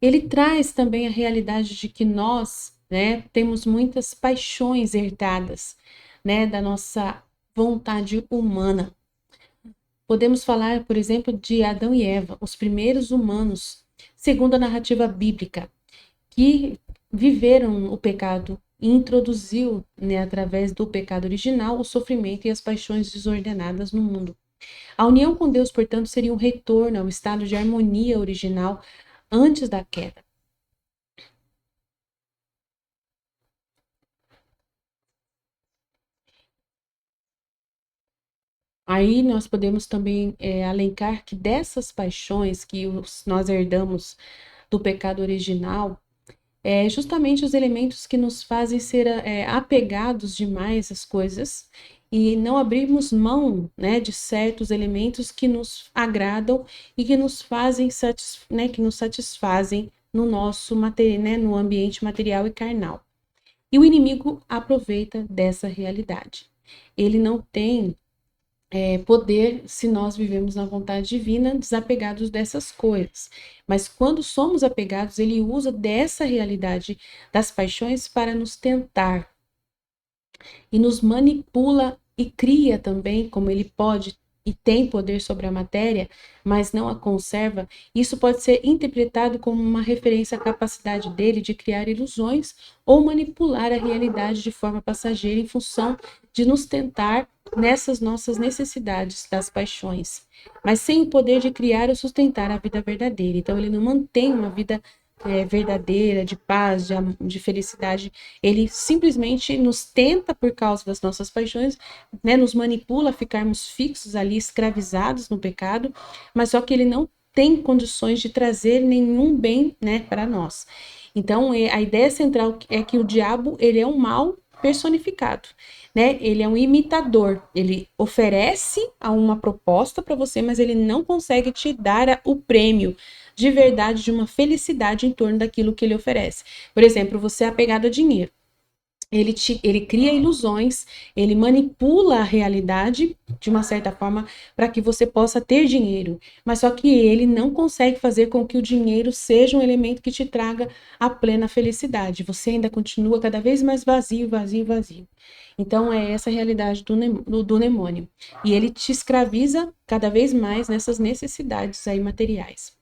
Ele traz também a realidade de que nós, né, temos muitas paixões herdadas, né, da nossa vontade humana. Podemos falar, por exemplo, de Adão e Eva, os primeiros humanos, segundo a narrativa bíblica, que viveram o pecado e introduziu, né, através do pecado original, o sofrimento e as paixões desordenadas no mundo. A união com Deus, portanto, seria um retorno ao estado de harmonia original antes da queda. Aí nós podemos também alencar que dessas paixões que nós herdamos do pecado original, justamente os elementos que nos fazem ser apegados demais às coisas e não abrirmos mão, né, de certos elementos que nos agradam e que nos fazem né, que nos satisfazem no nosso né, no ambiente material e carnal. E o inimigo aproveita dessa realidade. Ele não tem poder se nós vivemos na vontade divina, desapegados dessas coisas. Mas quando somos apegados, ele usa dessa realidade das paixões para nos tentar e nos manipula e cria também, como ele pode e tem poder sobre a matéria, mas não a conserva. Isso pode ser interpretado como uma referência à capacidade dele de criar ilusões ou manipular a realidade de forma passageira em função de nos tentar nessas nossas necessidades das paixões, mas sem o poder de criar ou sustentar a vida verdadeira. Então ele não mantém uma vida verdadeira, de paz, de felicidade. Ele simplesmente nos tenta por causa das nossas paixões, né, nos manipula a ficarmos fixos ali, escravizados no pecado, mas só que ele não tem condições de trazer nenhum bem, né, para nós. Então, a ideia central é que o diabo, ele é um mal personificado, né? Ele é um imitador, ele oferece uma proposta para você, mas ele não consegue te dar o prêmio de verdade, de uma felicidade em torno daquilo que ele oferece. Por exemplo, você é apegado a dinheiro. Ele cria ilusões, ele manipula a realidade de uma certa forma para que você possa ter dinheiro. Mas só que ele não consegue fazer com que o dinheiro seja um elemento que te traga a plena felicidade. Você ainda continua cada vez mais vazio, vazio, vazio. Então é essa a realidade do demônio. E ele te escraviza cada vez mais nessas necessidades aí materiais.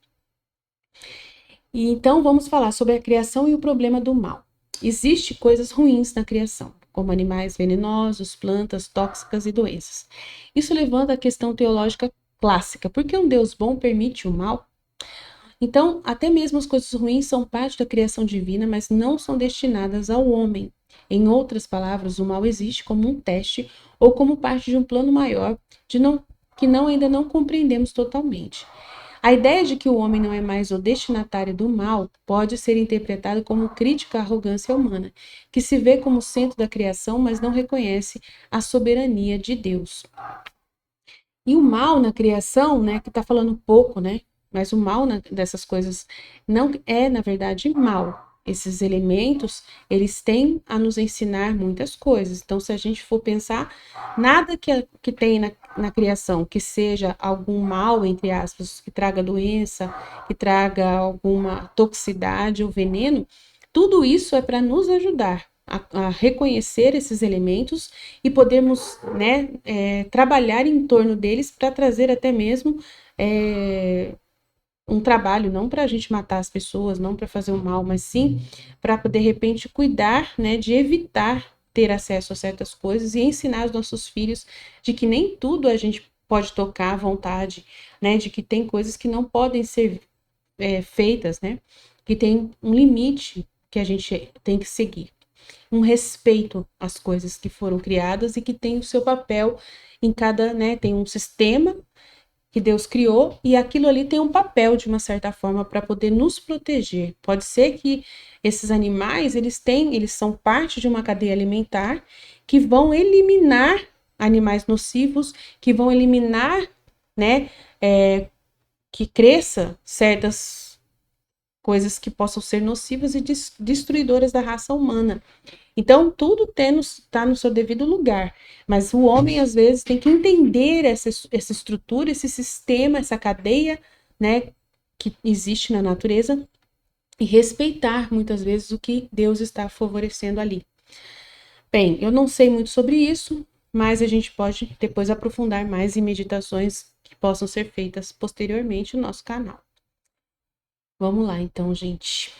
E então vamos falar sobre a criação e o problema do mal. Existem coisas ruins na criação, como animais venenosos, plantas tóxicas e doenças. Isso levanta a questão teológica clássica: por que um Deus bom permite o mal? Então, até mesmo as coisas ruins são parte da criação divina, mas não são destinadas ao homem. Em outras palavras, o mal existe como um teste ou como parte de um plano maior que ainda não compreendemos totalmente. A ideia de que o homem não é mais o destinatário do mal pode ser interpretada como crítica à arrogância humana, que se vê como centro da criação, mas não reconhece a soberania de Deus. E o mal na criação, né, que está falando pouco, né? Mas o mal dessas coisas não é, na verdade, mal. Esses elementos, eles têm a nos ensinar muitas coisas. Então, se a gente for pensar, nada que tem na criação que seja algum mal, entre aspas, que traga doença, que traga alguma toxicidade ou veneno, tudo isso é para nos ajudar a reconhecer esses elementos e podermos, né, trabalhar em torno deles para trazer até mesmo um trabalho, não para a gente matar as pessoas, não para fazer o mal, mas sim para, de repente, cuidar, né, de evitar ter acesso a certas coisas e ensinar os nossos filhos de que nem tudo a gente pode tocar à vontade, né, de que tem coisas que não podem ser feitas, né, que tem um limite que a gente tem que seguir, um respeito às coisas que foram criadas e que tem o seu papel em cada, né, tem um sistema que Deus criou e aquilo ali tem um papel de uma certa forma para poder nos proteger. Pode ser que esses animais, eles são parte de uma cadeia alimentar que vão eliminar animais nocivos, que vão eliminar, né, que cresça certas coisas que possam ser nocivas e destruidoras da raça humana. Então, tudo está no seu devido lugar. Mas o homem, às vezes, tem que entender essa estrutura, esse sistema, essa cadeia, né, que existe na natureza e respeitar, muitas vezes, o que Deus está favorecendo ali. Bem, eu não sei muito sobre isso, mas a gente pode depois aprofundar mais em meditações que possam ser feitas posteriormente no nosso canal. Vamos lá, então, gente.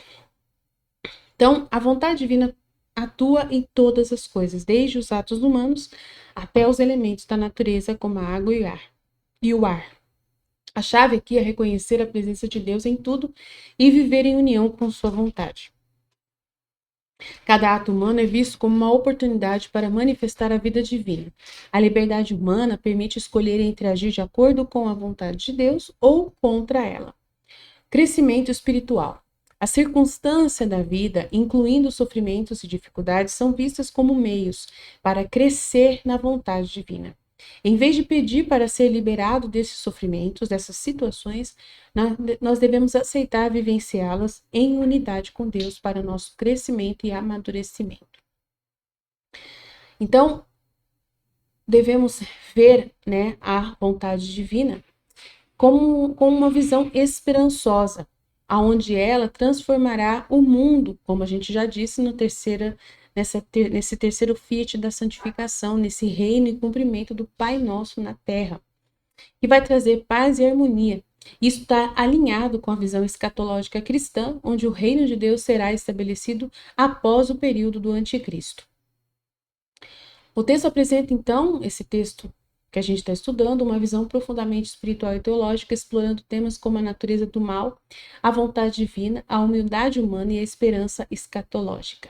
Então, a vontade divina atua em todas as coisas, desde os atos humanos até os elementos da natureza, como a água e o ar. A chave aqui é reconhecer a presença de Deus em tudo e viver em união com sua vontade. Cada ato humano é visto como uma oportunidade para manifestar a vida divina. A liberdade humana permite escolher entre agir de acordo com a vontade de Deus ou contra ela. Crescimento espiritual. A circunstância da vida, incluindo sofrimentos e dificuldades, são vistas como meios para crescer na vontade divina. Em vez de pedir para ser liberado desses sofrimentos, dessas situações, nós devemos aceitar vivenciá-las em unidade com Deus para nosso crescimento e amadurecimento. Então, devemos ver, né, a vontade divina com uma visão esperançosa, aonde ela transformará o mundo, como a gente já disse nesse terceiro fiat da santificação, nesse reino e cumprimento do Pai Nosso na terra, que vai trazer paz e harmonia. Isso está alinhado com a visão escatológica cristã, onde o reino de Deus será estabelecido após o período do anticristo. O texto apresenta, então, esse texto que a gente está estudando, uma visão profundamente espiritual e teológica, explorando temas como a natureza do mal, a vontade divina, a humildade humana e a esperança escatológica.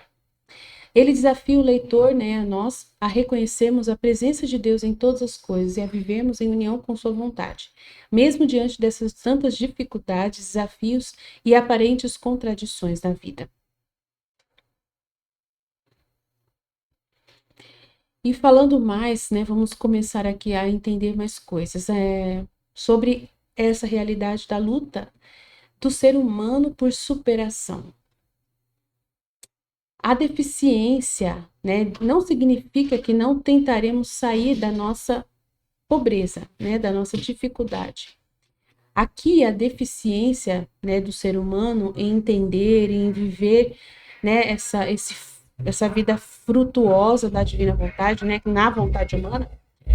Ele desafia o leitor, né, a nós, a reconhecermos a presença de Deus em todas as coisas e a vivermos em união com sua vontade, mesmo diante dessas tantas dificuldades, desafios e aparentes contradições da vida. E falando mais, né, vamos começar aqui a entender mais coisas sobre essa realidade da luta do ser humano por superação. A deficiência, né, não significa que não tentaremos sair da nossa pobreza, né, da nossa dificuldade. Aqui a deficiência, né, do ser humano em entender, em viver, né, essa vida frutuosa da divina vontade, né, na vontade humana,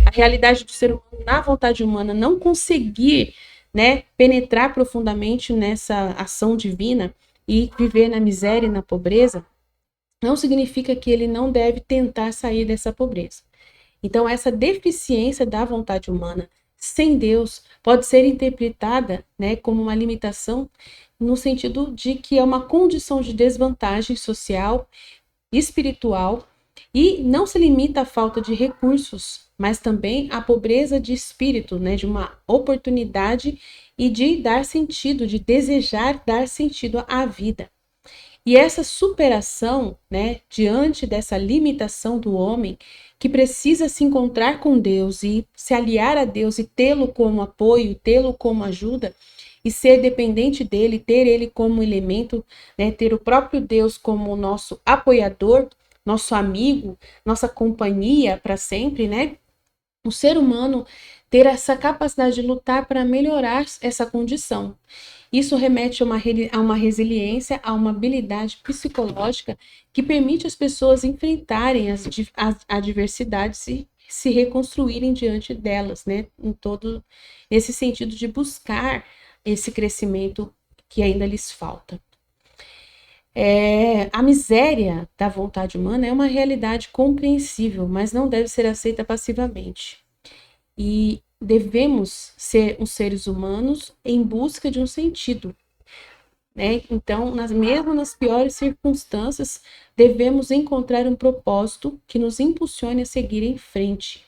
a realidade do ser humano na vontade humana não conseguir, né, penetrar profundamente nessa ação divina e viver na miséria e na pobreza, não significa que ele não deve tentar sair dessa pobreza. Então, essa deficiência da vontade humana sem Deus pode ser interpretada, né, como uma limitação no sentido de que é uma condição de desvantagem social, espiritual, e não se limita à falta de recursos, mas também à pobreza de espírito, né, de uma oportunidade e de dar sentido, de desejar dar sentido à vida. E essa superação, né, diante dessa limitação do homem, que precisa se encontrar com Deus e se aliar a Deus e tê-lo como apoio, tê-lo como ajuda, e ser dependente dele, ter ele como elemento, né, ter o próprio Deus como nosso apoiador, nosso amigo, nossa companhia para sempre, né? O ser humano ter essa capacidade de lutar para melhorar essa condição. Isso remete a uma resiliência, a uma habilidade psicológica que permite às pessoas enfrentarem as adversidades e se reconstruírem diante delas, né? Em todo esse sentido de buscar esse crescimento que ainda lhes falta. A miséria da vontade humana é uma realidade compreensível, mas não deve ser aceita passivamente. E devemos ser os seres humanos em busca de um sentido, né? Então, mesmo nas piores circunstâncias, devemos encontrar um propósito que nos impulsione a seguir em frente.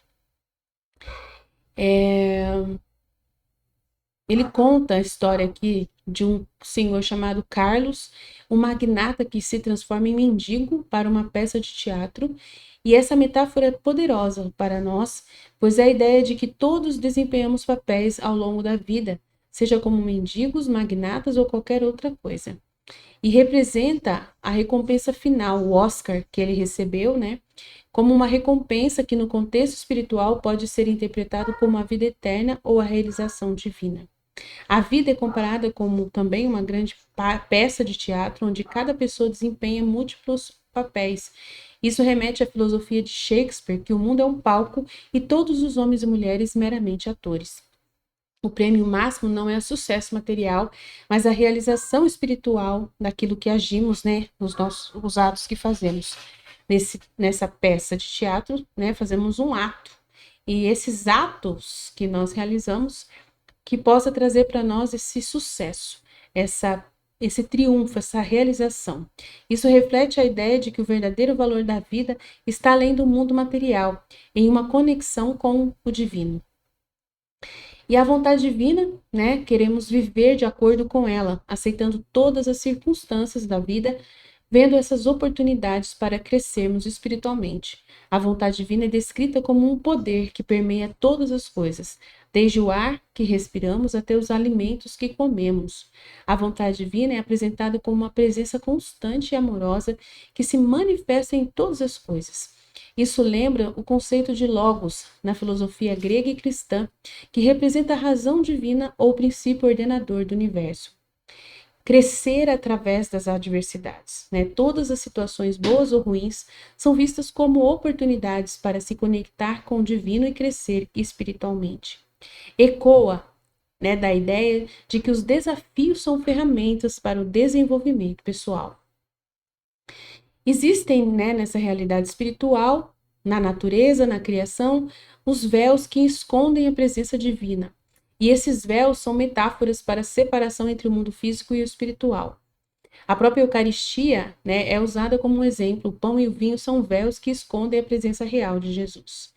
Ele conta a história aqui de um senhor chamado Carlos, um magnata que se transforma em mendigo para uma peça de teatro. E essa metáfora é poderosa para nós, pois é a ideia de que todos desempenhamos papéis ao longo da vida, seja como mendigos, magnatas ou qualquer outra coisa. E representa a recompensa final, o Oscar que ele recebeu, né? Como uma recompensa que no contexto espiritual pode ser interpretado como a vida eterna ou a realização divina. A vida é comparada como também uma grande peça de teatro onde cada pessoa desempenha múltiplos papéis. Isso remete à filosofia de Shakespeare, que o mundo é um palco e todos os homens e mulheres meramente atores. O prêmio máximo não é o sucesso material, mas a realização espiritual daquilo que agimos, né, os atos que fazemos. Nessa peça de teatro, né, fazemos um ato. E esses atos que nós realizamos que possa trazer para nós esse sucesso, esse triunfo, essa realização. Isso reflete a ideia de que o verdadeiro valor da vida está além do mundo material, em uma conexão com o divino. E a vontade divina, né, queremos viver de acordo com ela, aceitando todas as circunstâncias da vida, vendo essas oportunidades para crescermos espiritualmente. A vontade divina é descrita como um poder que permeia todas as coisas, desde o ar que respiramos até os alimentos que comemos. A vontade divina é apresentada como uma presença constante e amorosa que se manifesta em todas as coisas. Isso lembra o conceito de logos na filosofia grega e cristã, que representa a razão divina ou princípio ordenador do universo. Crescer através das adversidades, né? Todas as situações boas ou ruins são vistas como oportunidades para se conectar com o divino e crescer espiritualmente. Ecoa, né, da ideia de que os desafios são ferramentas para o desenvolvimento pessoal. Existem, né, nessa realidade espiritual, na natureza, na criação, os véus que escondem a presença divina. E esses véus são metáforas para a separação entre o mundo físico e o espiritual. A própria Eucaristia, né, é usada como um exemplo. O pão e o vinho são véus que escondem a presença real de Jesus.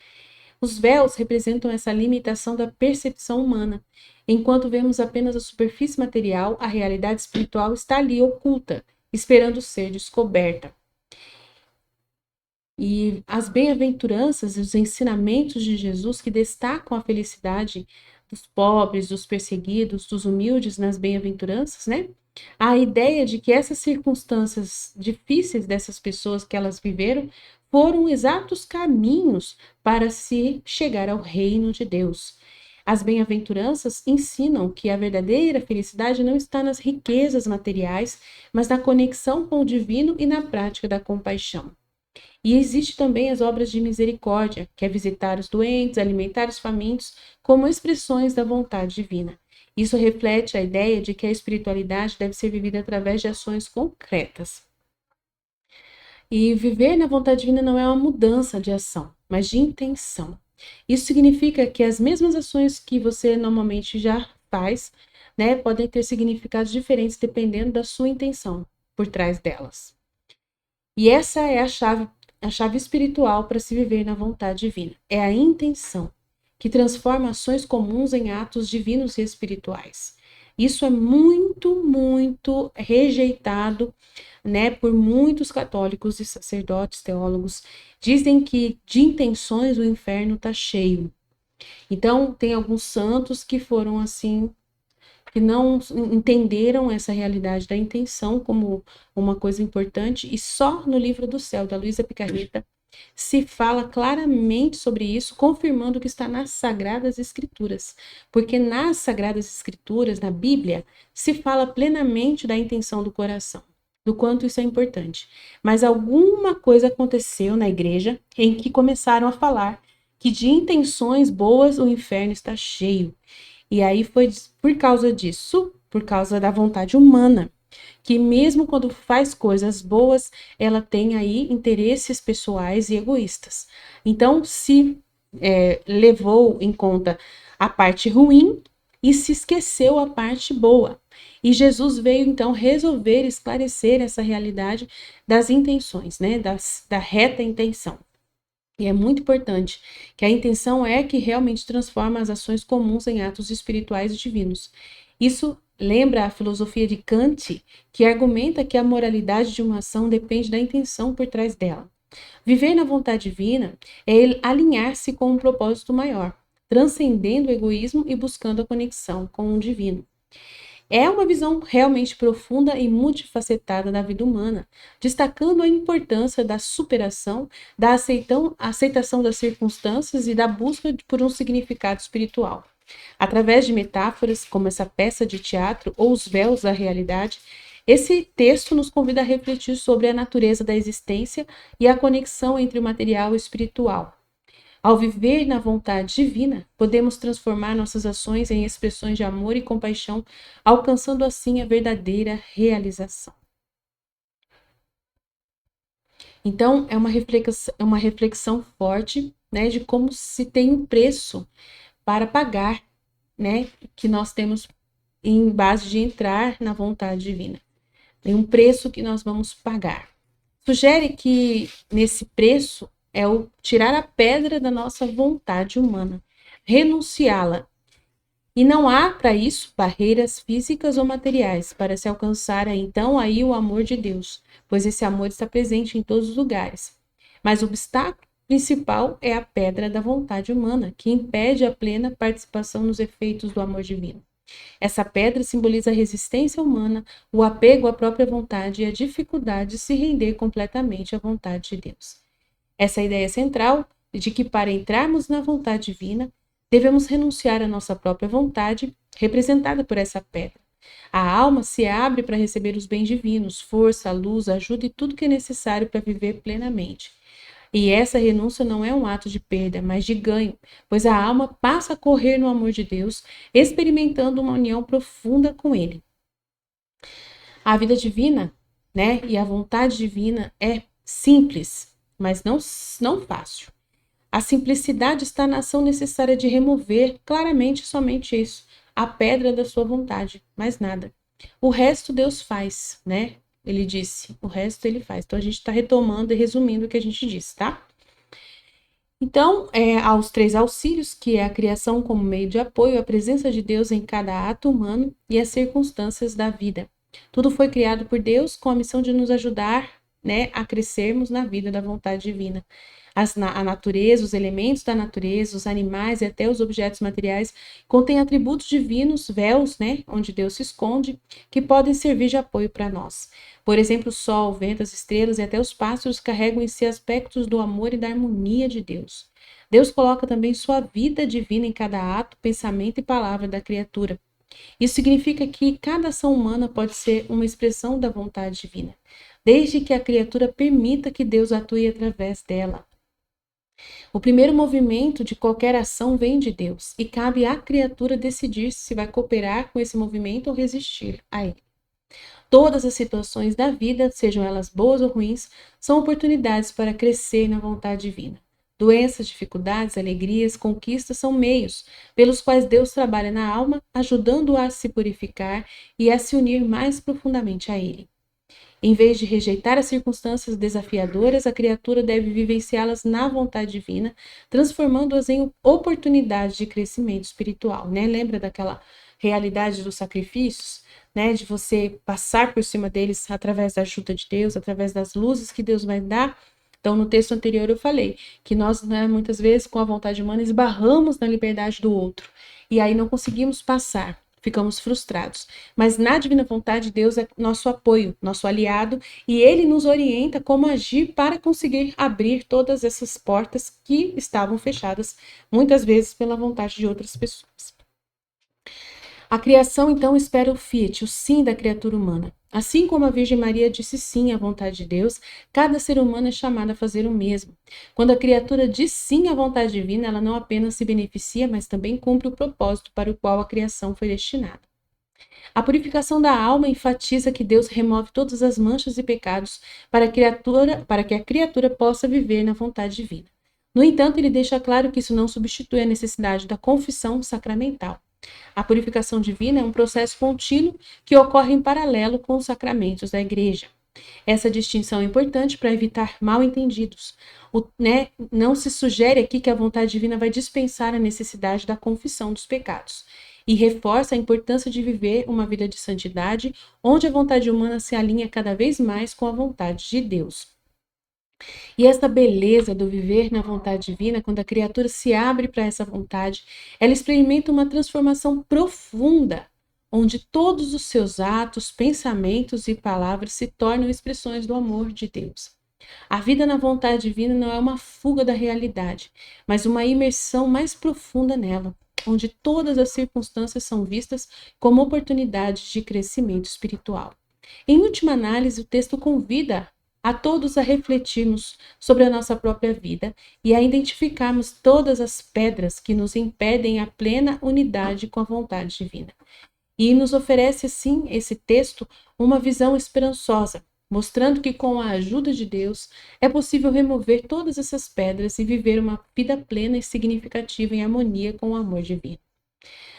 Os véus representam essa limitação da percepção humana. Enquanto vemos apenas a superfície material, a realidade espiritual está ali oculta, esperando ser descoberta. E as bem-aventuranças e os ensinamentos de Jesus que destacam a felicidade dos pobres, dos perseguidos, dos humildes nas bem-aventuranças, né? A ideia de que essas circunstâncias difíceis dessas pessoas que elas viveram foram exatos caminhos para se chegar ao reino de Deus. As bem-aventuranças ensinam que a verdadeira felicidade não está nas riquezas materiais, mas na conexão com o divino e na prática da compaixão. E existe também as obras de misericórdia, que é visitar os doentes, alimentar os famintos, como expressões da vontade divina. Isso reflete a ideia de que a espiritualidade deve ser vivida através de ações concretas. E viver na vontade divina não é uma mudança de ação, mas de intenção. Isso significa que as mesmas ações que você normalmente já faz, né, podem ter significados diferentes dependendo da sua intenção por trás delas. E essa é a chave espiritual para se viver na vontade divina. É a intenção, que transforma ações comuns em atos divinos e espirituais. Isso é muito, muito rejeitado, né, por muitos católicos e sacerdotes, teólogos. Dizem que de intenções o inferno está cheio. Então, tem alguns santos que foram assim, que não entenderam essa realidade da intenção como uma coisa importante, e só no Livro do Céu, da Luísa Picarreta, se fala claramente sobre isso, confirmando o que está nas Sagradas Escrituras. Porque nas Sagradas Escrituras, na Bíblia, se fala plenamente da intenção do coração, do quanto isso é importante. Mas alguma coisa aconteceu na igreja em que começaram a falar que de intenções boas o inferno está cheio. E aí foi por causa disso, por causa da vontade humana, que mesmo quando faz coisas boas, ela tem aí interesses pessoais e egoístas. Então, se levou em conta a parte ruim e se esqueceu a parte boa. E Jesus veio, então, resolver esclarecer essa realidade das intenções, né? Da reta intenção. E é muito importante que a intenção é que realmente transforma as ações comuns em atos espirituais e divinos. Isso lembra a filosofia de Kant, que argumenta que a moralidade de uma ação depende da intenção por trás dela. Viver na vontade divina é alinhar-se com um propósito maior, transcendendo o egoísmo e buscando a conexão com o divino. É uma visão realmente profunda e multifacetada da vida humana, destacando a importância da superação, da aceitação das circunstâncias e da busca por um significado espiritual. Através de metáforas, como essa peça de teatro ou os véus da realidade, esse texto nos convida a refletir sobre a natureza da existência e a conexão entre o material e o espiritual. Ao viver na vontade divina, podemos transformar nossas ações em expressões de amor e compaixão, alcançando assim a verdadeira realização. Então, é uma reflexão forte, né, de como se tem um preço para pagar, né, que nós temos em base de entrar na vontade divina. Tem um preço que nós vamos pagar. Sugere que nesse preço é o tirar a pedra da nossa vontade humana, renunciá-la. E não há para isso barreiras físicas ou materiais para se alcançar então aí o amor de Deus, pois esse amor está presente em todos os lugares. Mas o obstáculo principal é a pedra da vontade humana, que impede a plena participação nos efeitos do amor divino. Essa pedra simboliza a resistência humana, o apego à própria vontade e a dificuldade de se render completamente à vontade de Deus. Essa ideia central de que para entrarmos na vontade divina, devemos renunciar à nossa própria vontade, representada por essa pedra. A alma se abre para receber os bens divinos, força, luz, ajuda e tudo que é necessário para viver plenamente. E essa renúncia não é um ato de perda, mas de ganho, pois a alma passa a correr no amor de Deus, experimentando uma união profunda com Ele. A vida divina, né, e a vontade divina é simples, mas não fácil. A simplicidade está na ação necessária de remover claramente somente isso, a pedra da sua vontade, mais nada. O resto Deus faz, né? Ele disse, o resto ele faz. Então a gente está retomando e resumindo o que a gente disse, tá? Então, aos 3 auxílios, que é a criação como meio de apoio, a presença de Deus em cada ato humano e as circunstâncias da vida. Tudo foi criado por Deus com a missão de nos ajudar né, a crescermos na vida da vontade divina. A natureza, os elementos da natureza, os animais e até os objetos materiais contêm atributos divinos, véus, né, onde Deus se esconde, que podem servir de apoio para nós. Por exemplo, o sol, o vento, as estrelas e até os pássaros carregam em si aspectos do amor e da harmonia de Deus. Deus coloca também sua vida divina em cada ato, pensamento e palavra da criatura. Isso significa que cada ação humana pode ser uma expressão da vontade divina, desde que a criatura permita que Deus atue através dela. O primeiro movimento de qualquer ação vem de Deus e cabe à criatura decidir se vai cooperar com esse movimento ou resistir a ele. Todas as situações da vida, sejam elas boas ou ruins, são oportunidades para crescer na vontade divina. Doenças, dificuldades, alegrias, conquistas são meios pelos quais Deus trabalha na alma, ajudando-a a se purificar e a se unir mais profundamente a Ele. Em vez de rejeitar as circunstâncias desafiadoras, a criatura deve vivenciá-las na vontade divina, transformando-as em oportunidades de crescimento espiritual, né? Lembra daquela realidade dos sacrifícios, né? De você passar por cima deles através da ajuda de Deus, através das luzes que Deus vai dar. Então, no texto anterior eu falei que nós, né, muitas vezes, com a vontade humana, esbarramos na liberdade do outro e aí não conseguimos passar. Ficamos frustrados. Mas na divina vontade, Deus é nosso apoio, nosso aliado, e Ele nos orienta como agir para conseguir abrir todas essas portas que estavam fechadas, muitas vezes pela vontade de outras pessoas. A criação, então, espera o fiat, o sim da criatura humana. Assim como a Virgem Maria disse sim à vontade de Deus, cada ser humano é chamado a fazer o mesmo. Quando a criatura diz sim à vontade divina, ela não apenas se beneficia, mas também cumpre o propósito para o qual a criação foi destinada. A purificação da alma enfatiza que Deus remove todas as manchas e pecados para que a criatura possa viver na vontade divina. No entanto, ele deixa claro que isso não substitui a necessidade da confissão sacramental. A purificação divina é um processo contínuo que ocorre em paralelo com os sacramentos da Igreja. Essa distinção é importante para evitar mal-entendidos. Não se sugere aqui que a vontade divina vai dispensar a necessidade da confissão dos pecados e reforça a importância de viver uma vida de santidade, onde a vontade humana se alinha cada vez mais com a vontade de Deus. E esta beleza do viver na vontade divina, quando a criatura se abre para essa vontade, ela experimenta uma transformação profunda, onde todos os seus atos, pensamentos e palavras se tornam expressões do amor de Deus. A vida na vontade divina não é uma fuga da realidade, mas uma imersão mais profunda nela, onde todas as circunstâncias são vistas como oportunidades de crescimento espiritual. Em última análise, o texto convida a todos a refletirmos sobre a nossa própria vida e a identificarmos todas as pedras que nos impedem a plena unidade com a vontade divina. E nos oferece, assim, esse texto, uma visão esperançosa, mostrando que com a ajuda de Deus é possível remover todas essas pedras e viver uma vida plena e significativa em harmonia com o amor divino.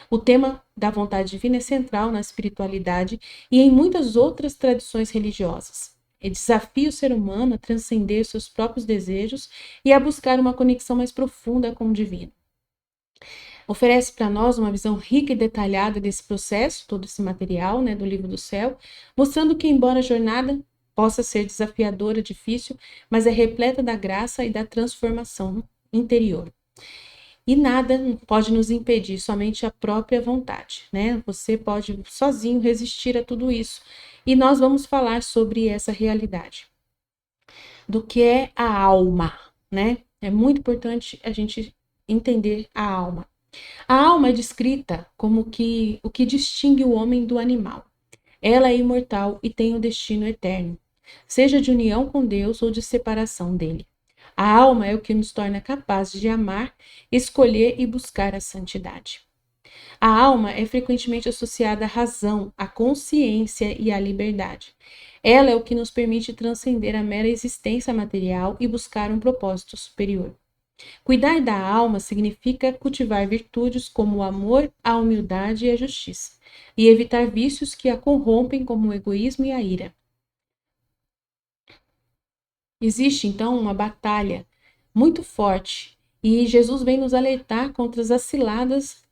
O tema da vontade divina é central na espiritualidade e em muitas outras tradições religiosas. Desafia o ser humano a transcender seus próprios desejos e a buscar uma conexão mais profunda com o divino. Oferece para nós uma visão rica e detalhada desse processo, todo esse material, né, do Livro do Céu, mostrando que, embora a jornada possa ser desafiadora, difícil, mas é repleta da graça e da transformação interior. E nada pode nos impedir, somente a própria vontade, né? Você pode sozinho resistir a tudo isso. E nós vamos falar sobre essa realidade. Do que é a alma, né? É muito importante a gente entender a alma. A alma é descrita como o que distingue o homem do animal. Ela é imortal e tem um destino eterno, seja de união com Deus ou de separação dele. A alma é o que nos torna capazes de amar, escolher e buscar a santidade. A alma é frequentemente associada à razão, à consciência e à liberdade. Ela é o que nos permite transcender a mera existência material e buscar um propósito superior. Cuidar da alma significa cultivar virtudes como o amor, a humildade e a justiça, e evitar vícios que a corrompem como o egoísmo e a ira. Existe, então, uma batalha muito forte e Jesus vem nos alertar contra as ciladas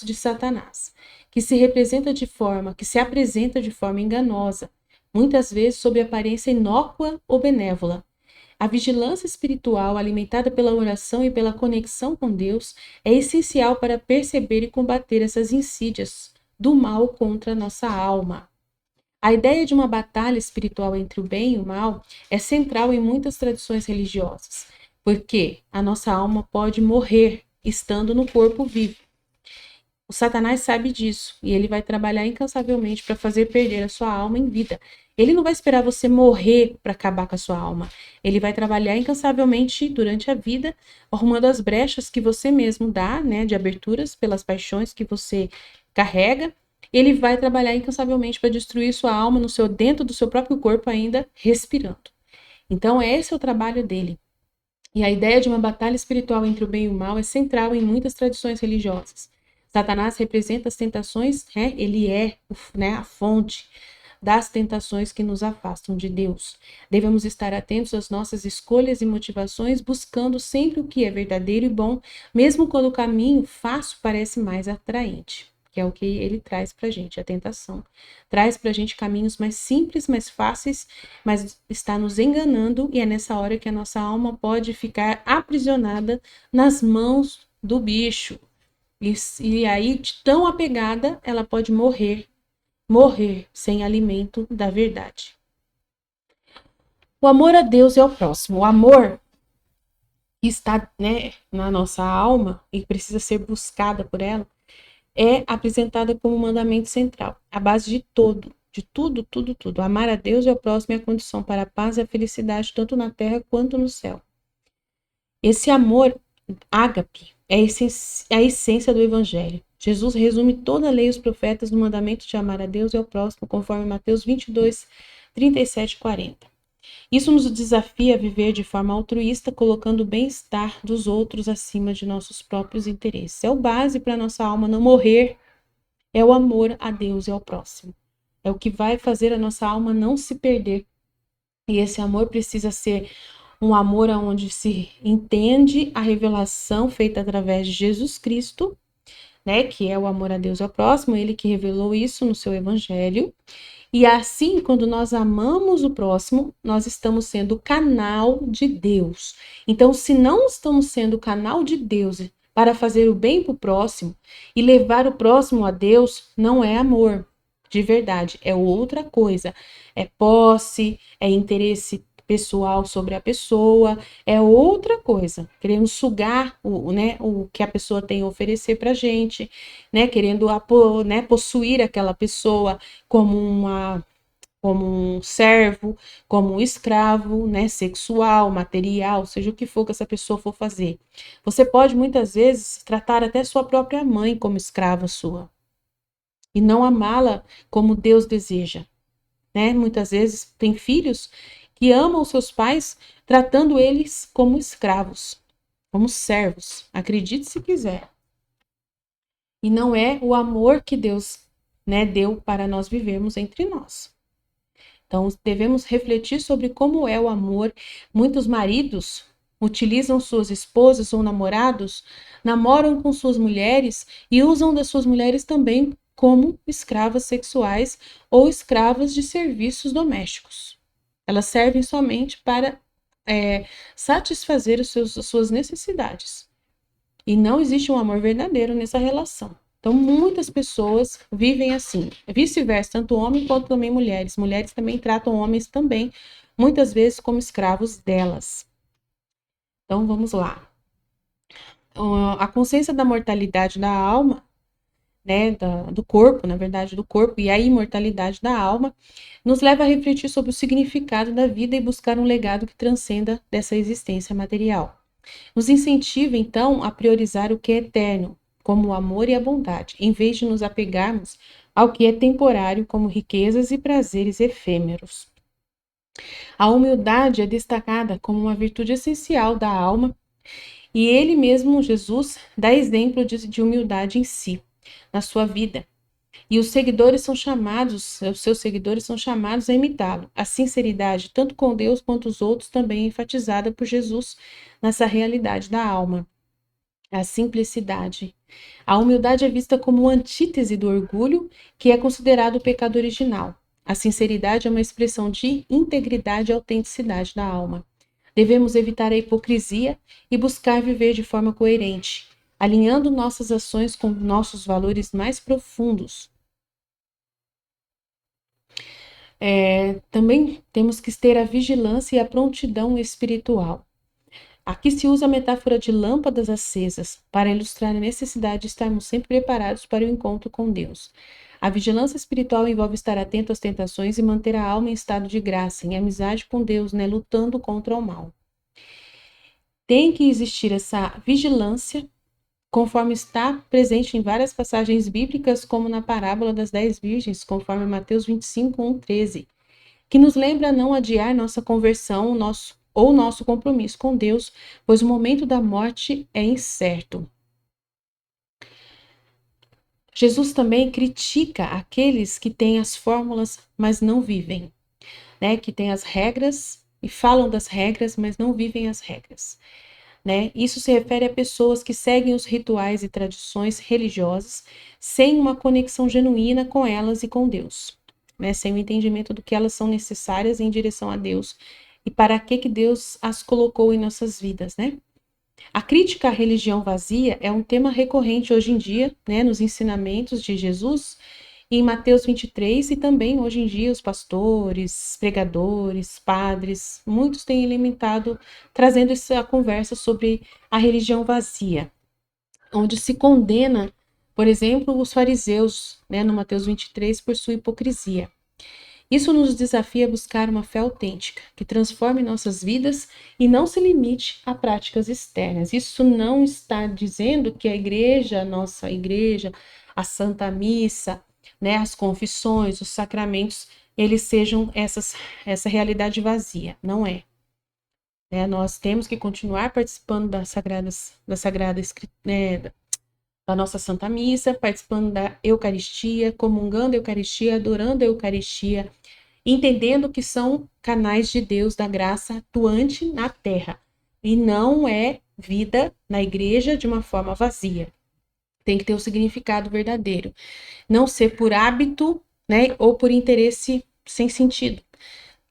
de Satanás, que se apresenta de forma enganosa, muitas vezes sob aparência inócua ou benévola. A vigilância espiritual, alimentada pela oração e pela conexão com Deus, é essencial para perceber e combater essas insídias do mal contra a nossa alma. A ideia de uma batalha espiritual entre o bem e o mal é central em muitas tradições religiosas, porque a nossa alma pode morrer estando no corpo vivo. O Satanás sabe disso e ele vai trabalhar incansavelmente para fazer perder a sua alma em vida. Ele não vai esperar você morrer para acabar com a sua alma. Ele vai trabalhar incansavelmente durante a vida, arrumando as brechas que você mesmo dá, né, de aberturas pelas paixões que você carrega. Ele vai trabalhar incansavelmente para destruir sua alma no seu dentro do seu próprio corpo ainda respirando. Então esse é o trabalho dele. E a ideia de uma batalha espiritual entre o bem e o mal é central em muitas tradições religiosas. Satanás representa as tentações, ele é, né, a fonte das tentações que nos afastam de Deus. Devemos estar atentos às nossas escolhas e motivações, buscando sempre o que é verdadeiro e bom, mesmo quando o caminho fácil parece mais atraente, que é o que ele traz para a gente, a tentação. Traz para a gente caminhos mais simples, mais fáceis, mas está nos enganando e é nessa hora que a nossa alma pode ficar aprisionada nas mãos do bicho. E aí, de tão apegada, ela pode morrer sem alimento da verdade. O amor a Deus e ao próximo. O amor que está, né, na nossa alma e precisa ser buscada por ela, é apresentada como mandamento central, a base de tudo, tudo. Amar a Deus e ao próximo é a condição para a paz e a felicidade, tanto na terra quanto no céu. Esse amor, ágape, é a essência do evangelho. Jesus resume toda a lei e os profetas no mandamento de amar a Deus e ao próximo, conforme Mateus 22, 37 e 40. Isso nos desafia a viver de forma altruísta, colocando o bem-estar dos outros acima de nossos próprios interesses. É o base para a nossa alma não morrer, é o amor a Deus e ao próximo. É o que vai fazer a nossa alma não se perder. E esse amor precisa ser um amor onde se entende a revelação feita através de Jesus Cristo, né, que é o amor a Deus e ao próximo, ele que revelou isso no seu evangelho. E assim, quando nós amamos o próximo, nós estamos sendo canal de Deus. Então, se não estamos sendo canal de Deus para fazer o bem para o próximo e levar o próximo a Deus, não é amor de verdade, é outra coisa. É posse, é interesse pessoal sobre a pessoa, é outra coisa. Queremos sugar o que a pessoa tem a oferecer para a gente, né? Querendo possuir aquela pessoa como um servo, como um escravo, né, sexual, material, seja o que for que essa pessoa for fazer. Você pode muitas vezes tratar até sua própria mãe como escrava sua e não amá-la como Deus deseja, né? Muitas vezes tem filhos que amam os seus pais tratando eles como escravos, como servos. Acredite se quiser. E não é o amor que Deus, né, deu para nós vivermos entre nós. Então, devemos refletir sobre como é o amor. Muitos maridos utilizam suas esposas ou namorados, namoram com suas mulheres e usam das suas mulheres também como escravas sexuais ou escravas de serviços domésticos. Elas servem somente para satisfazer as suas necessidades. E não existe um amor verdadeiro nessa relação. Então, muitas pessoas vivem assim. Vice-versa, tanto homem quanto também mulheres. Mulheres também tratam homens também, muitas vezes, como escravos delas. Então, vamos lá. A consciência da mortalidade da alma, né, do corpo, na verdade, do corpo, e a imortalidade da alma, nos leva a refletir sobre o significado da vida e buscar um legado que transcenda dessa existência material. Nos incentiva, então, a priorizar o que é eterno, como o amor e a bondade, em vez de nos apegarmos ao que é temporário, como riquezas e prazeres efêmeros. A humildade é destacada como uma virtude essencial da alma, e ele mesmo, Jesus, dá exemplo de humildade em si, na sua vida. E os seus seguidores são chamados a imitá-lo. A sinceridade, tanto com Deus quanto os outros, também é enfatizada por Jesus nessa realidade da alma. A simplicidade. A humildade é vista como uma antítese do orgulho, que é considerado o pecado original. A sinceridade é uma expressão de integridade e autenticidade da alma. Devemos evitar a hipocrisia e buscar viver de forma coerente, alinhando nossas ações com nossos valores mais profundos. Também temos que ter a vigilância e a prontidão espiritual. Aqui se usa a metáfora de lâmpadas acesas para ilustrar a necessidade de estarmos sempre preparados para o encontro com Deus. A vigilância espiritual envolve estar atento às tentações e manter a alma em estado de graça, em amizade com Deus, lutando contra o mal. Tem que existir essa vigilância, conforme está presente em várias passagens bíblicas, como na parábola das 10 virgens, conforme Mateus 25, 1-13, que nos lembra a não adiar nossa conversão, nosso compromisso com Deus, pois o momento da morte é incerto. Jesus também critica aqueles que têm as fórmulas, mas não vivem, que têm as regras e falam das regras, mas não vivem as regras. Isso se refere a pessoas que seguem os rituais e tradições religiosas sem uma conexão genuína com elas e com Deus, sem o entendimento do que elas são necessárias em direção a Deus e para que Deus as colocou em nossas vidas, A crítica à religião vazia é um tema recorrente hoje em dia, nos ensinamentos de Jesus, em Mateus 23, e também hoje em dia os pastores, pregadores, padres, muitos têm alimentado, trazendo essa conversa sobre a religião vazia, onde se condena, por exemplo, os fariseus, no Mateus 23, por sua hipocrisia. Isso nos desafia a buscar uma fé autêntica, que transforme nossas vidas e não se limite a práticas externas. Isso não está dizendo que a nossa igreja, a Santa Missa, as confissões, os sacramentos, eles sejam essa realidade vazia. Não é. Nós temos que continuar participando da nossa Santa Missa, participando da Eucaristia, comungando a Eucaristia, adorando a Eucaristia, entendendo que são canais de Deus, da graça atuante na terra. E não é vida na igreja de uma forma vazia. Tem que ter um significado verdadeiro. Não ser por hábito, ou por interesse sem sentido.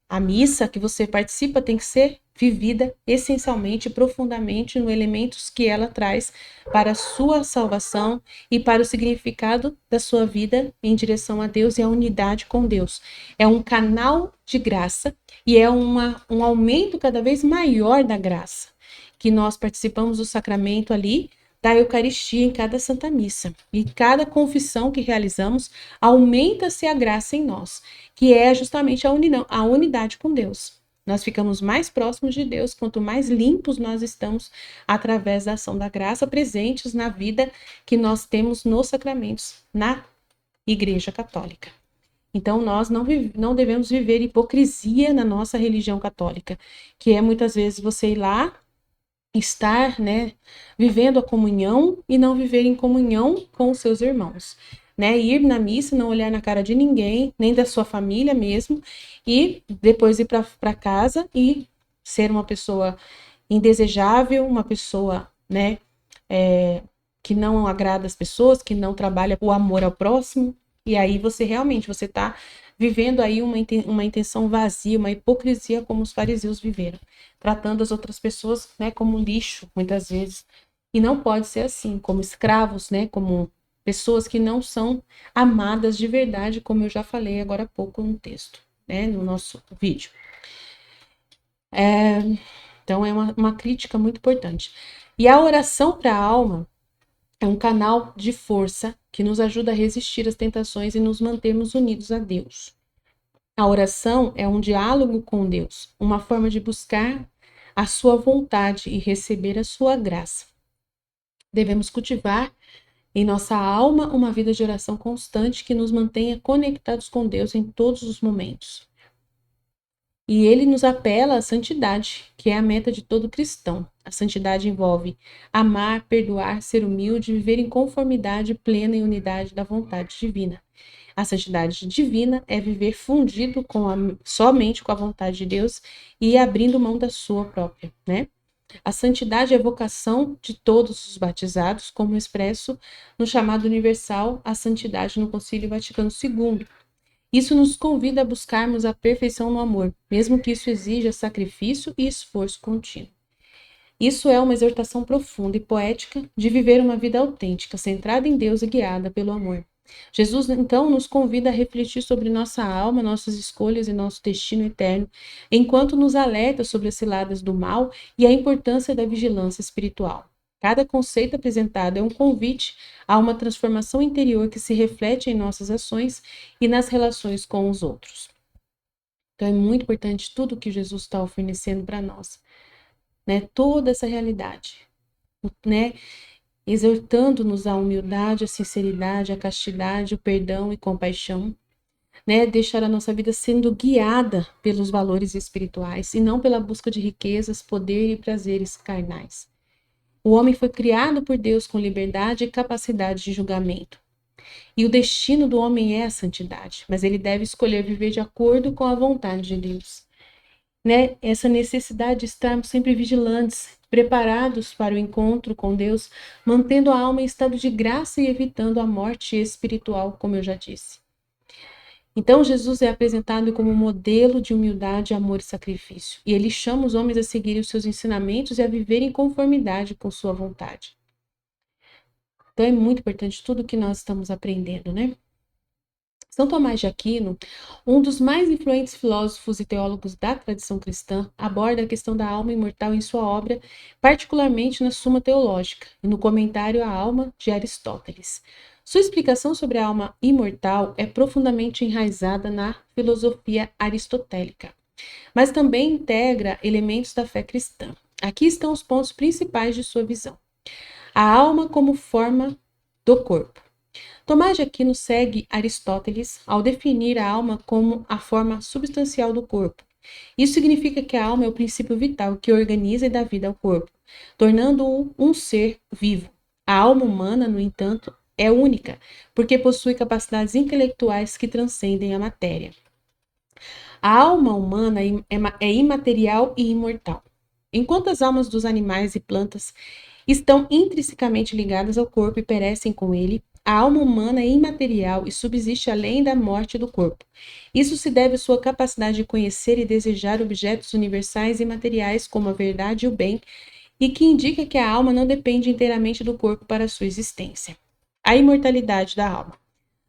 A missa que você participa tem que ser vivida essencialmente, profundamente, nos elementos que ela traz para a sua salvação e para o significado da sua vida em direção a Deus e a unidade com Deus. É um canal de graça e é um aumento cada vez maior da graça, que nós participamos do sacramento ali, da Eucaristia em cada Santa Missa. E cada confissão que realizamos, aumenta-se a graça em nós, que é justamente a unidade com Deus. Nós ficamos mais próximos de Deus, quanto mais limpos nós estamos através da ação da graça, presentes na vida que nós temos nos sacramentos, na Igreja Católica. Então, nós não devemos viver hipocrisia na nossa religião católica, que é muitas vezes você ir lá, estar, vivendo a comunhão e não viver em comunhão com os seus irmãos. Ir na missa, não olhar na cara de ninguém, nem da sua família mesmo, e depois ir para casa e ser uma pessoa indesejável, uma pessoa, que não agrada as pessoas, que não trabalha o amor ao próximo, e aí você está vivendo aí uma intenção vazia, uma hipocrisia como os fariseus viveram, tratando as outras pessoas, como lixo, muitas vezes, e não pode ser assim, como escravos, como pessoas que não são amadas de verdade, como eu já falei agora há pouco no texto, no nosso vídeo. Então é uma crítica muito importante. E a oração para a alma é um canal de força que nos ajuda a resistir às tentações e nos mantermos unidos a Deus. A oração é um diálogo com Deus, uma forma de buscar a sua vontade e receber a sua graça. Devemos cultivar em nossa alma uma vida de oração constante que nos mantenha conectados com Deus em todos os momentos. E ele nos apela à santidade, que é a meta de todo cristão. A santidade envolve amar, perdoar, ser humilde, viver em conformidade plena e unidade da vontade divina. A santidade divina é viver fundido somente com a vontade de Deus e abrindo mão da sua própria, A santidade é a vocação de todos os batizados, como expresso no chamado universal à santidade no Concílio Vaticano II. Isso nos convida a buscarmos a perfeição no amor, mesmo que isso exija sacrifício e esforço contínuo. Isso é uma exortação profunda e poética de viver uma vida autêntica, centrada em Deus e guiada pelo amor. Jesus, então, nos convida a refletir sobre nossa alma, nossas escolhas e nosso destino eterno, enquanto nos alerta sobre as ciladas do mal e a importância da vigilância espiritual. Cada conceito apresentado é um convite a uma transformação interior que se reflete em nossas ações e nas relações com os outros. Então, é muito importante tudo que Jesus está oferecendo para nós, né? Toda essa realidade, né? Exortando-nos à humildade, à sinceridade, à castidade, o perdão e compaixão, né? Deixar a nossa vida sendo guiada pelos valores espirituais e não pela busca de riquezas, poder e prazeres carnais. O homem foi criado por Deus com liberdade e capacidade de julgamento. E o destino do homem é a santidade, mas ele deve escolher viver de acordo com a vontade de Deus. Né? Essa necessidade de estarmos sempre vigilantes, preparados para o encontro com Deus, mantendo a alma em estado de graça e evitando a morte espiritual, como eu já disse. Então, Jesus é apresentado como um modelo de humildade, amor e sacrifício. E ele chama os homens a seguirem os seus ensinamentos e a viverem em conformidade com sua vontade. Então, é muito importante tudo que nós estamos aprendendo, né? São Tomás de Aquino, um dos mais influentes filósofos e teólogos da tradição cristã, aborda a questão da alma imortal em sua obra, particularmente na Suma Teológica e no comentário à Alma de Aristóteles. Sua explicação sobre a alma imortal é profundamente enraizada na filosofia aristotélica, mas também integra elementos da fé cristã. Aqui estão os pontos principais de sua visão. A alma como forma do corpo. Tomás de Aquino segue Aristóteles ao definir a alma como a forma substancial do corpo. Isso significa que a alma é o princípio vital que organiza e dá vida ao corpo, tornando-o um ser vivo. A alma humana, no entanto, é única, porque possui capacidades intelectuais que transcendem a matéria. A alma humana é imaterial e imortal. Enquanto as almas dos animais e plantas estão intrinsecamente ligadas ao corpo e perecem com ele, a alma humana é imaterial e subsiste além da morte do corpo. Isso se deve à sua capacidade de conhecer e desejar objetos universais e materiais como a verdade e o bem, e que indica que a alma não depende inteiramente do corpo para sua existência. A imortalidade da alma.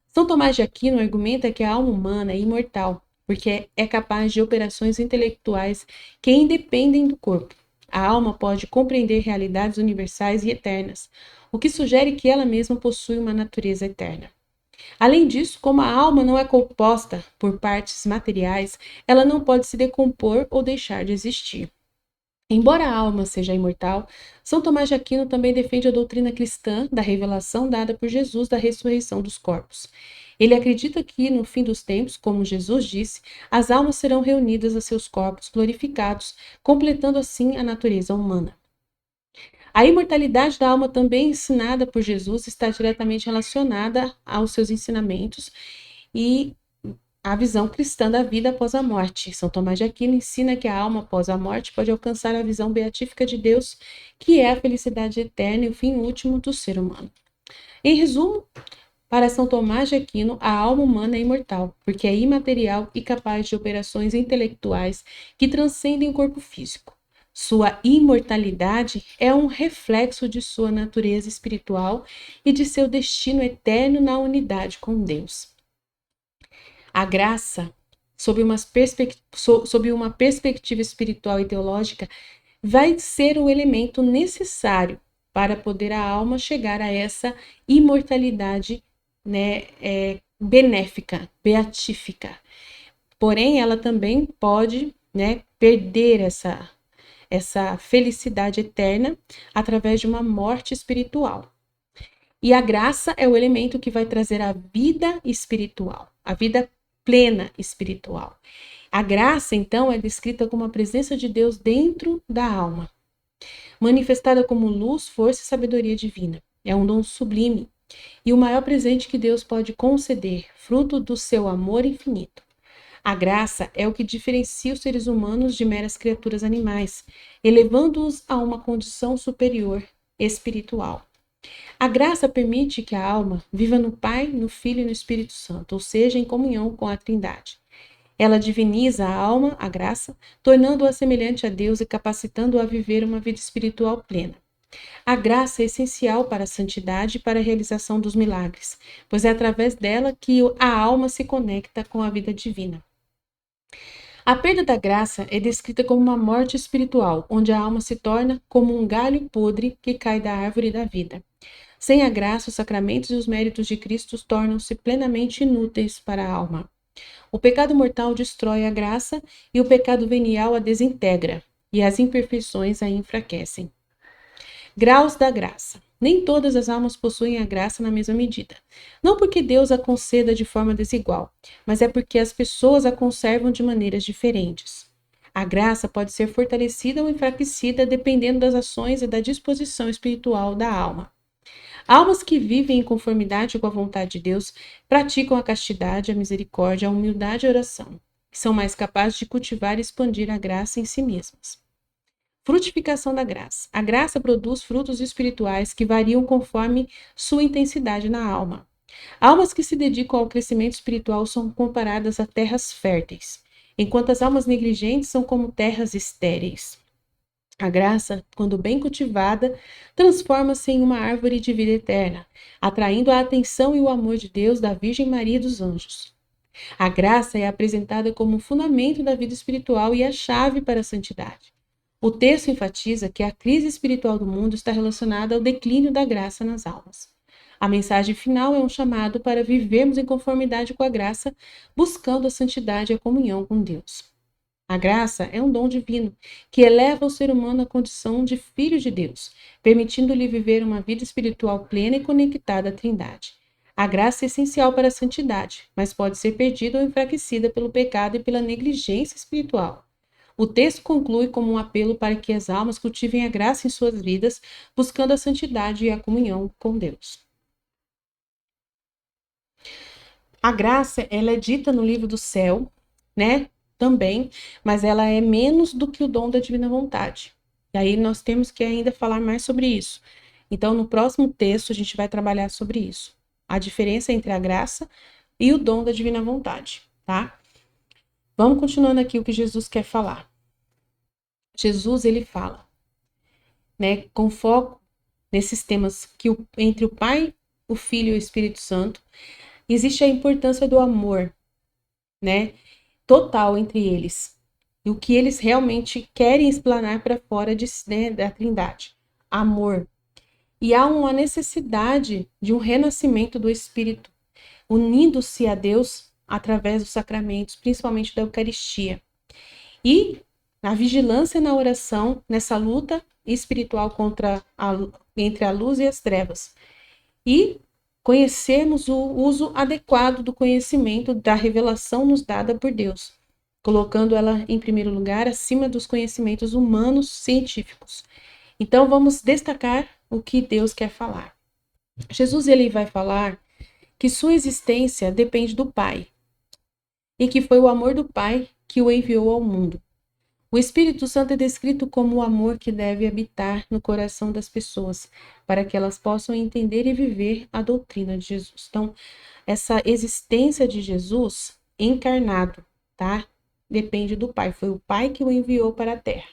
São Tomás de Aquino argumenta que a alma humana é imortal, porque é capaz de operações intelectuais que independem do corpo. A alma pode compreender realidades universais e eternas, o que sugere que ela mesma possui uma natureza eterna. Além disso, como a alma não é composta por partes materiais, ela não pode se decompor ou deixar de existir. Embora a alma seja imortal, São Tomás de Aquino também defende a doutrina cristã da revelação dada por Jesus da ressurreição dos corpos. Ele acredita que, no fim dos tempos, como Jesus disse, as almas serão reunidas a seus corpos glorificados, completando assim a natureza humana. A imortalidade da alma, também ensinada por Jesus, está diretamente relacionada aos seus ensinamentos e à visão cristã da vida após a morte. São Tomás de Aquino ensina que a alma após a morte pode alcançar a visão beatífica de Deus, que é a felicidade eterna e o fim último do ser humano. Em resumo, para São Tomás de Aquino, a alma humana é imortal, porque é imaterial e capaz de operações intelectuais que transcendem o corpo físico. Sua imortalidade é um reflexo de sua natureza espiritual e de seu destino eterno na unidade com Deus. A graça, sob uma perspectiva espiritual e teológica, vai ser o elemento necessário para poder a alma chegar a essa imortalidade, né, benéfica, beatífica. Porém, ela também pode, né, perder essa felicidade eterna através de uma morte espiritual. E a graça é o elemento que vai trazer a vida espiritual, a vida plena espiritual. A graça, então, é descrita como a presença de Deus dentro da alma, manifestada como luz, força e sabedoria divina. É um dom sublime e o maior presente que Deus pode conceder, fruto do seu amor infinito. A graça é o que diferencia os seres humanos de meras criaturas animais, elevando-os a uma condição superior, espiritual. A graça permite que a alma viva no Pai, no Filho e no Espírito Santo, ou seja, em comunhão com a Trindade. Ela diviniza a alma, a graça, tornando-a semelhante a Deus e capacitando-a a viver uma vida espiritual plena. A graça é essencial para a santidade e para a realização dos milagres, pois é através dela que a alma se conecta com a vida divina. A perda da graça é descrita como uma morte espiritual, onde a alma se torna como um galho podre que cai da árvore da vida. Sem a graça, os sacramentos e os méritos de Cristo tornam-se plenamente inúteis para a alma. O pecado mortal destrói a graça e o pecado venial a desintegra, e as imperfeições a enfraquecem. Graus da graça. Nem todas as almas possuem a graça na mesma medida. Não porque Deus a conceda de forma desigual, mas é porque as pessoas a conservam de maneiras diferentes. A graça pode ser fortalecida ou enfraquecida dependendo das ações e da disposição espiritual da alma. Almas que vivem em conformidade com a vontade de Deus praticam a castidade, a misericórdia, a humildade e a oração, que são mais capazes de cultivar e expandir a graça em si mesmas. Frutificação da graça. A graça produz frutos espirituais que variam conforme sua intensidade na alma. Almas que se dedicam ao crescimento espiritual são comparadas a terras férteis, enquanto as almas negligentes são como terras estéreis. A graça, quando bem cultivada, transforma-se em uma árvore de vida eterna, atraindo a atenção e o amor de Deus, da Virgem Maria e dos anjos. A graça é apresentada como o fundamento da vida espiritual e a chave para a santidade. O texto enfatiza que a crise espiritual do mundo está relacionada ao declínio da graça nas almas. A mensagem final é um chamado para vivermos em conformidade com a graça, buscando a santidade e a comunhão com Deus. A graça é um dom divino que eleva o ser humano à condição de filho de Deus, permitindo-lhe viver uma vida espiritual plena e conectada à Trindade. A graça é essencial para a santidade, mas pode ser perdida ou enfraquecida pelo pecado e pela negligência espiritual. O texto conclui como um apelo para que as almas cultivem a graça em suas vidas, buscando a santidade e a comunhão com Deus. A graça, ela é dita no livro do céu, né? Também, mas ela é menos do que o dom da divina vontade. E aí nós temos que ainda falar mais sobre isso. Então, no próximo texto, a gente vai trabalhar sobre isso. A diferença entre a graça e o dom da divina vontade, tá? Vamos continuando aqui o que Jesus quer falar. Jesus, ele fala, né, com foco nesses temas que entre o Pai, o Filho e o Espírito Santo, existe a importância do amor, né, total entre eles. E o que eles realmente querem explanar para fora né, da Trindade. Amor. E há uma necessidade de um renascimento do Espírito, unindo-se a Deus através dos sacramentos, principalmente da Eucaristia. E na vigilância na oração, nessa luta espiritual entre a luz e as trevas. E conhecermos o uso adequado do conhecimento, da revelação nos dada por Deus, colocando ela em primeiro lugar acima dos conhecimentos humanos científicos. Então vamos destacar o que Deus quer falar. Jesus, ele vai falar que sua existência depende do Pai e que foi o amor do Pai que o enviou ao mundo. O Espírito Santo é descrito como o amor que deve habitar no coração das pessoas, para que elas possam entender e viver a doutrina de Jesus. Então, essa existência de Jesus encarnado, tá? Depende do Pai. Foi o Pai que o enviou para a Terra.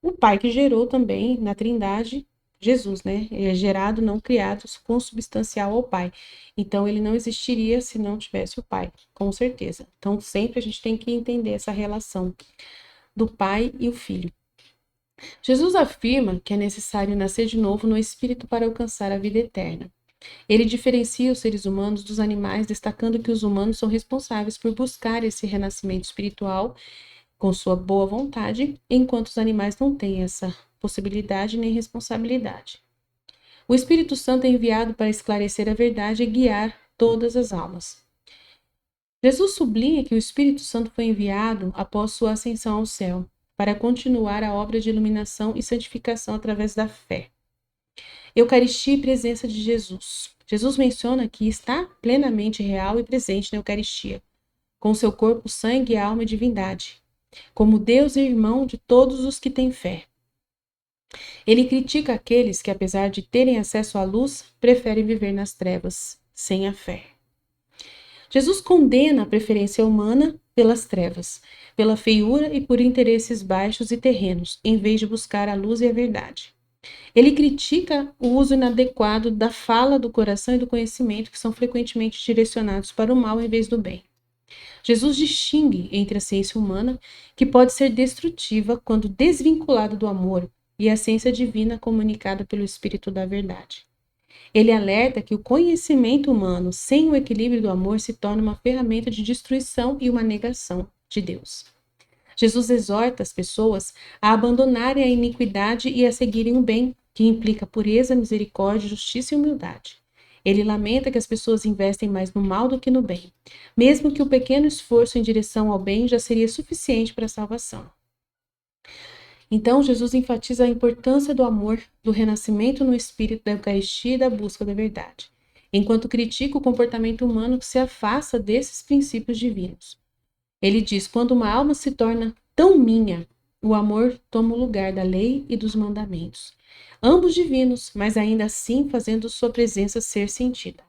O Pai que gerou também na Trindade Jesus, né? Ele é gerado, não criado, consubstancial ao Pai. Então, ele não existiria se não tivesse o Pai, com certeza. Então, sempre a gente tem que entender essa relação do Pai e o Filho. Jesus afirma que é necessário nascer de novo no Espírito para alcançar a vida eterna. Ele diferencia os seres humanos dos animais, destacando que os humanos são responsáveis por buscar esse renascimento espiritual com sua boa vontade, enquanto os animais não têm essa possibilidade nem responsabilidade. O Espírito Santo é enviado para esclarecer a verdade e guiar todas as almas. Jesus sublinha que o Espírito Santo foi enviado após sua ascensão ao céu, para continuar a obra de iluminação e santificação através da fé. Eucaristia e presença de Jesus. Jesus menciona que está plenamente real e presente na Eucaristia, com seu corpo, sangue, alma e divindade, como Deus e irmão de todos os que têm fé. Ele critica aqueles que, apesar de terem acesso à luz, preferem viver nas trevas, sem a fé. Jesus condena a preferência humana pelas trevas, pela feiura e por interesses baixos e terrenos, em vez de buscar a luz e a verdade. Ele critica o uso inadequado da fala, do coração e do conhecimento, que são frequentemente direcionados para o mal em vez do bem. Jesus distingue entre a ciência humana, que pode ser destrutiva quando desvinculada do amor, e a ciência divina comunicada pelo Espírito da Verdade. Ele alerta que o conhecimento humano, sem o equilíbrio do amor, se torna uma ferramenta de destruição e uma negação de Deus. Jesus exorta as pessoas a abandonarem a iniquidade e a seguirem o bem, que implica pureza, misericórdia, justiça e humildade. Ele lamenta que as pessoas investem mais no mal do que no bem, mesmo que o pequeno esforço em direção ao bem já seria suficiente para a salvação. Então, Jesus enfatiza a importância do amor, do renascimento no espírito, da Eucaristia e da busca da verdade, enquanto critica o comportamento humano que se afasta desses princípios divinos. Ele diz: quando uma alma se torna tão minha, o amor toma o lugar da lei e dos mandamentos, ambos divinos, mas ainda assim fazendo sua presença ser sentida.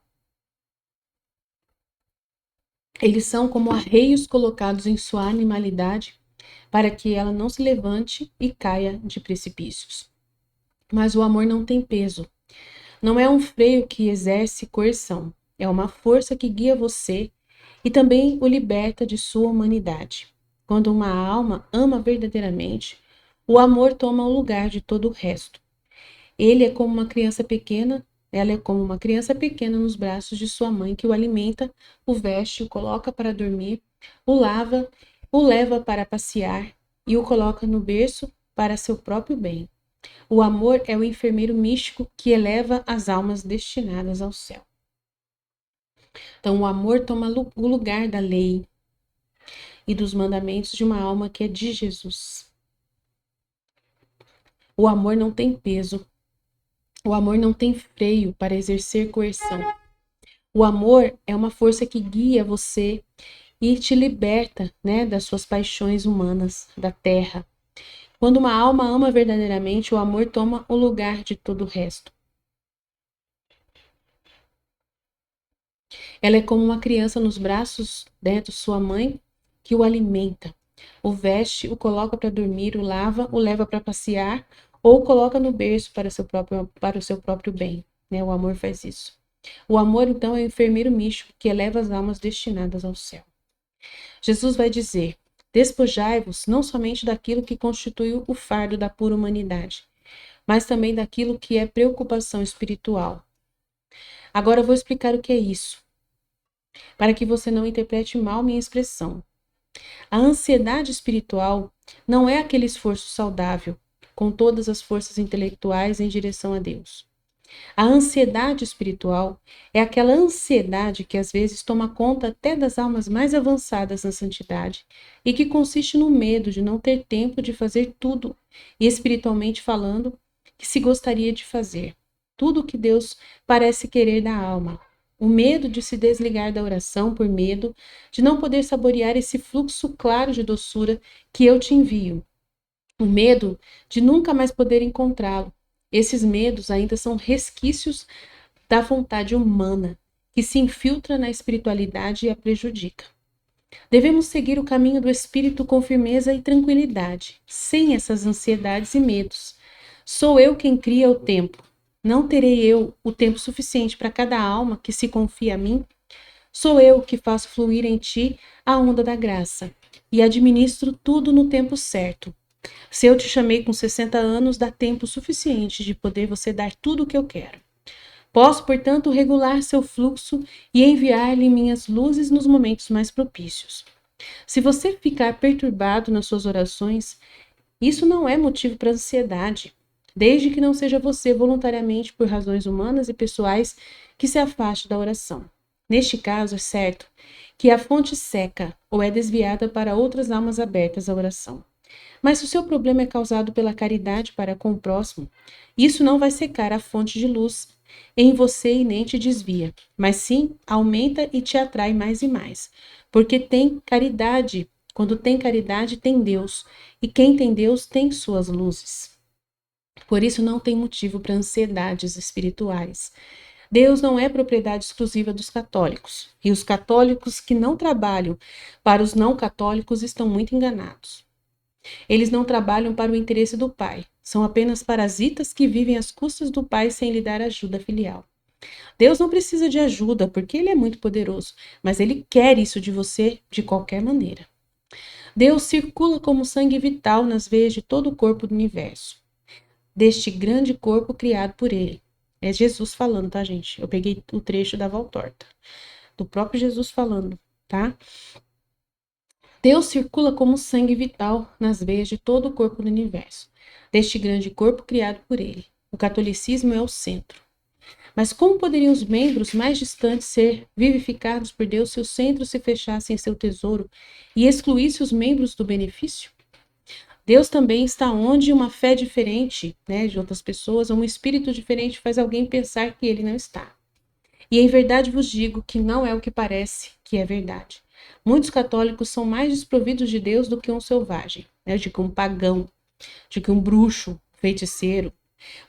Eles são como arreios colocados em sua animalidade para que ela não se levante e caia de precipícios. Mas o amor não tem peso. Não é um freio que exerce coerção. É uma força que guia você e também o liberta de sua humanidade. Quando uma alma ama verdadeiramente, o amor toma o lugar de todo o resto. Ela é como uma criança pequena nos braços de sua mãe, que o alimenta, o veste, o coloca para dormir, o lava, o leva para passear e o coloca no berço para seu próprio bem. O amor é o enfermeiro místico que eleva as almas destinadas ao céu. Então, o amor toma o lugar da lei e dos mandamentos de uma alma que é de Jesus. O amor não tem peso. O amor não tem freio para exercer coerção. O amor é uma força que guia você e te liberta, das suas paixões humanas, da terra. Quando uma alma ama verdadeiramente, o amor toma o lugar de todo o resto. Ela é como uma criança nos braços de sua mãe, que o alimenta, o veste, o coloca para dormir, o lava, o leva para passear ou o coloca no berço para o seu próprio bem. O amor faz isso. O amor, então, é o enfermeiro místico que eleva as almas destinadas ao céu. Jesus vai dizer: despojai-vos não somente daquilo que constitui o fardo da pura humanidade, mas também daquilo que é preocupação espiritual. Agora eu vou explicar o que é isso, para que você não interprete mal minha expressão. A ansiedade espiritual não é aquele esforço saudável, com todas as forças intelectuais em direção a Deus. A ansiedade espiritual é aquela ansiedade que às vezes toma conta até das almas mais avançadas na santidade e que consiste no medo de não ter tempo de fazer tudo, e espiritualmente falando, que se gostaria de fazer. Tudo o que Deus parece querer da alma. O medo de se desligar da oração por medo de não poder saborear esse fluxo claro de doçura que eu te envio. O medo de nunca mais poder encontrá-lo. Esses medos ainda são resquícios da vontade humana, que se infiltra na espiritualidade e a prejudica. Devemos seguir o caminho do Espírito com firmeza e tranquilidade, sem essas ansiedades e medos. Sou eu quem cria o tempo. Não terei eu o tempo suficiente para cada alma que se confia a mim? Sou eu que faço fluir em ti a onda da graça e administro tudo no tempo certo. Se eu te chamei com 60 anos, dá tempo suficiente de poder você dar tudo o que eu quero. Posso, portanto, regular seu fluxo e enviar-lhe minhas luzes nos momentos mais propícios. Se você ficar perturbado nas suas orações, isso não é motivo para ansiedade, desde que não seja você voluntariamente, por razões humanas e pessoais, que se afaste da oração. Neste caso, é certo que a fonte seca ou é desviada para outras almas abertas à oração. Mas se o seu problema é causado pela caridade para com o próximo, isso não vai secar a fonte de luz em você e nem te desvia, mas sim aumenta e te atrai mais e mais, porque tem caridade. Quando tem caridade, tem Deus, e quem tem Deus tem suas luzes. Por isso não tem motivo para ansiedades espirituais. Deus não é propriedade exclusiva dos católicos, e os católicos que não trabalham para os não católicos estão muito enganados. Eles não trabalham para o interesse do Pai, são apenas parasitas que vivem às custas do Pai sem lhe dar ajuda filial. Deus não precisa de ajuda porque Ele é muito poderoso, mas Ele quer isso de você de qualquer maneira. Deus circula como sangue vital nas veias de todo o corpo do universo, deste grande corpo criado por Ele. É Jesus falando, tá, gente? Eu peguei o trecho da Valtorta, do próprio Jesus falando, tá? Deus circula como sangue vital nas veias de todo o corpo do universo, deste grande corpo criado por Ele. O catolicismo é o centro. Mas como poderiam os membros mais distantes ser vivificados por Deus se o centro se fechasse em seu tesouro e excluísse os membros do benefício? Deus também está onde uma fé diferente, de outras pessoas, ou um espírito diferente faz alguém pensar que ele não está. E em verdade vos digo que não é o que parece que é verdade. Muitos católicos são mais desprovidos de Deus do que um selvagem, de que um pagão, de que um bruxo, feiticeiro.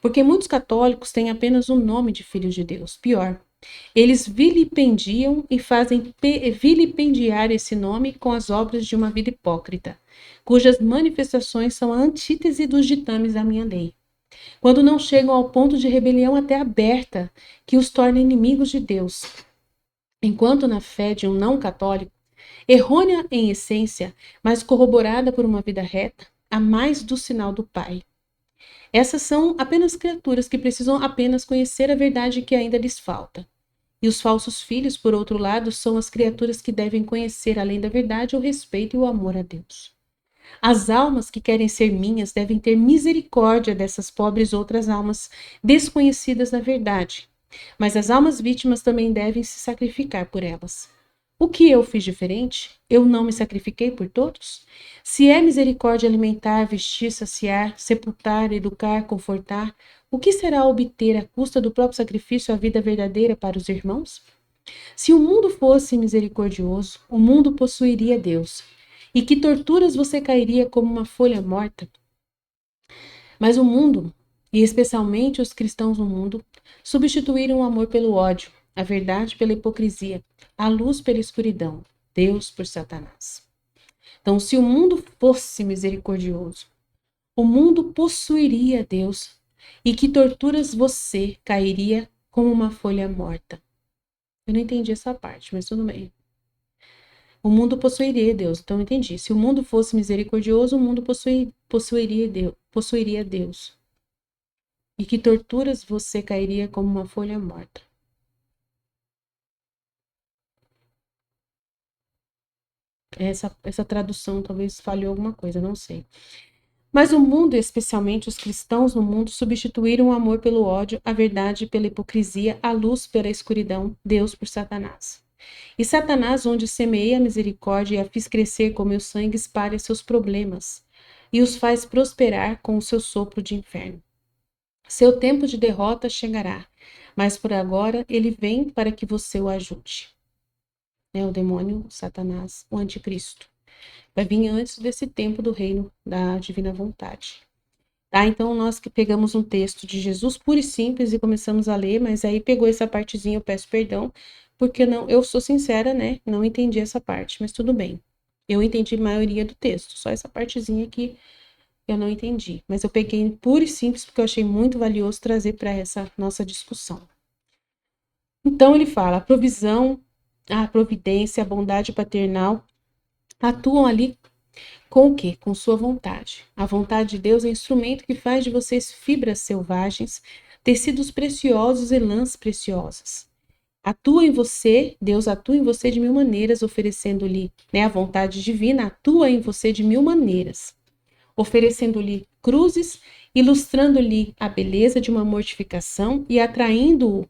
Porque muitos católicos têm apenas o nome de filhos de Deus. Pior, eles vilipendiam e fazem vilipendiar esse nome com as obras de uma vida hipócrita, cujas manifestações são a antítese dos ditames da minha lei. Quando não chegam ao ponto de rebelião até aberta, que os torna inimigos de Deus. Enquanto na fé de um não católico, errônea em essência, mas corroborada por uma vida reta, há mais do sinal do Pai. Essas são apenas criaturas que precisam apenas conhecer a verdade que ainda lhes falta. E os falsos filhos, por outro lado, são as criaturas que devem conhecer, além da verdade, o respeito e o amor a Deus. As almas que querem ser minhas devem ter misericórdia dessas pobres outras almas desconhecidas da verdade. Mas as almas vítimas também devem se sacrificar por elas. O que eu fiz diferente? Eu não me sacrifiquei por todos? Se é misericórdia alimentar, vestir, saciar, sepultar, educar, confortar, o que será obter à custa do próprio sacrifício a vida verdadeira para os irmãos? Se o mundo fosse misericordioso, o mundo possuiria Deus. E que torturas você cairia como uma folha morta? Mas o mundo, e especialmente os cristãos no mundo, substituíram o amor pelo ódio, a verdade pela hipocrisia, a luz pela escuridão, Deus por Satanás. Então, se o mundo fosse misericordioso, o mundo possuiria Deus, e que torturas você cairia como uma folha morta? Eu não entendi essa parte, mas tudo bem. O mundo possuiria Deus, então eu entendi. Se o mundo fosse misericordioso, o mundo possuiria Deus. E que torturas você cairia como uma folha morta? Essa tradução talvez falhou alguma coisa, não sei. Mas o mundo, especialmente os cristãos no mundo, substituíram o amor pelo ódio, a verdade pela hipocrisia, a luz pela escuridão, Deus por Satanás. E Satanás, onde semeia a misericórdia e a fiz crescer com meu sangue, espalha seus problemas e os faz prosperar com o seu sopro de inferno. Seu tempo de derrota chegará, mas por agora ele vem para que você o ajude. O demônio, Satanás, o anticristo. Vai vir antes desse tempo do reino da divina vontade. Tá? Então, nós que pegamos um texto de Jesus puro e simples e começamos a ler, mas aí pegou essa partezinha, eu peço perdão, porque eu sou sincera, não entendi essa parte, mas tudo bem. Eu entendi a maioria do texto, só essa partezinha que eu não entendi. Mas eu peguei puro e simples porque eu achei muito valioso trazer para essa nossa discussão. Então, ele fala, a provisão, a providência, a bondade paternal atuam ali com o quê? Com sua vontade. A vontade de Deus é o instrumento que faz de vocês fibras selvagens, tecidos preciosos e lãs preciosas. Atua em você, Deus atua em você de mil maneiras, oferecendo-lhe, a vontade divina atua em você de mil maneiras, oferecendo-lhe cruzes, ilustrando-lhe a beleza de uma mortificação e atraindo-o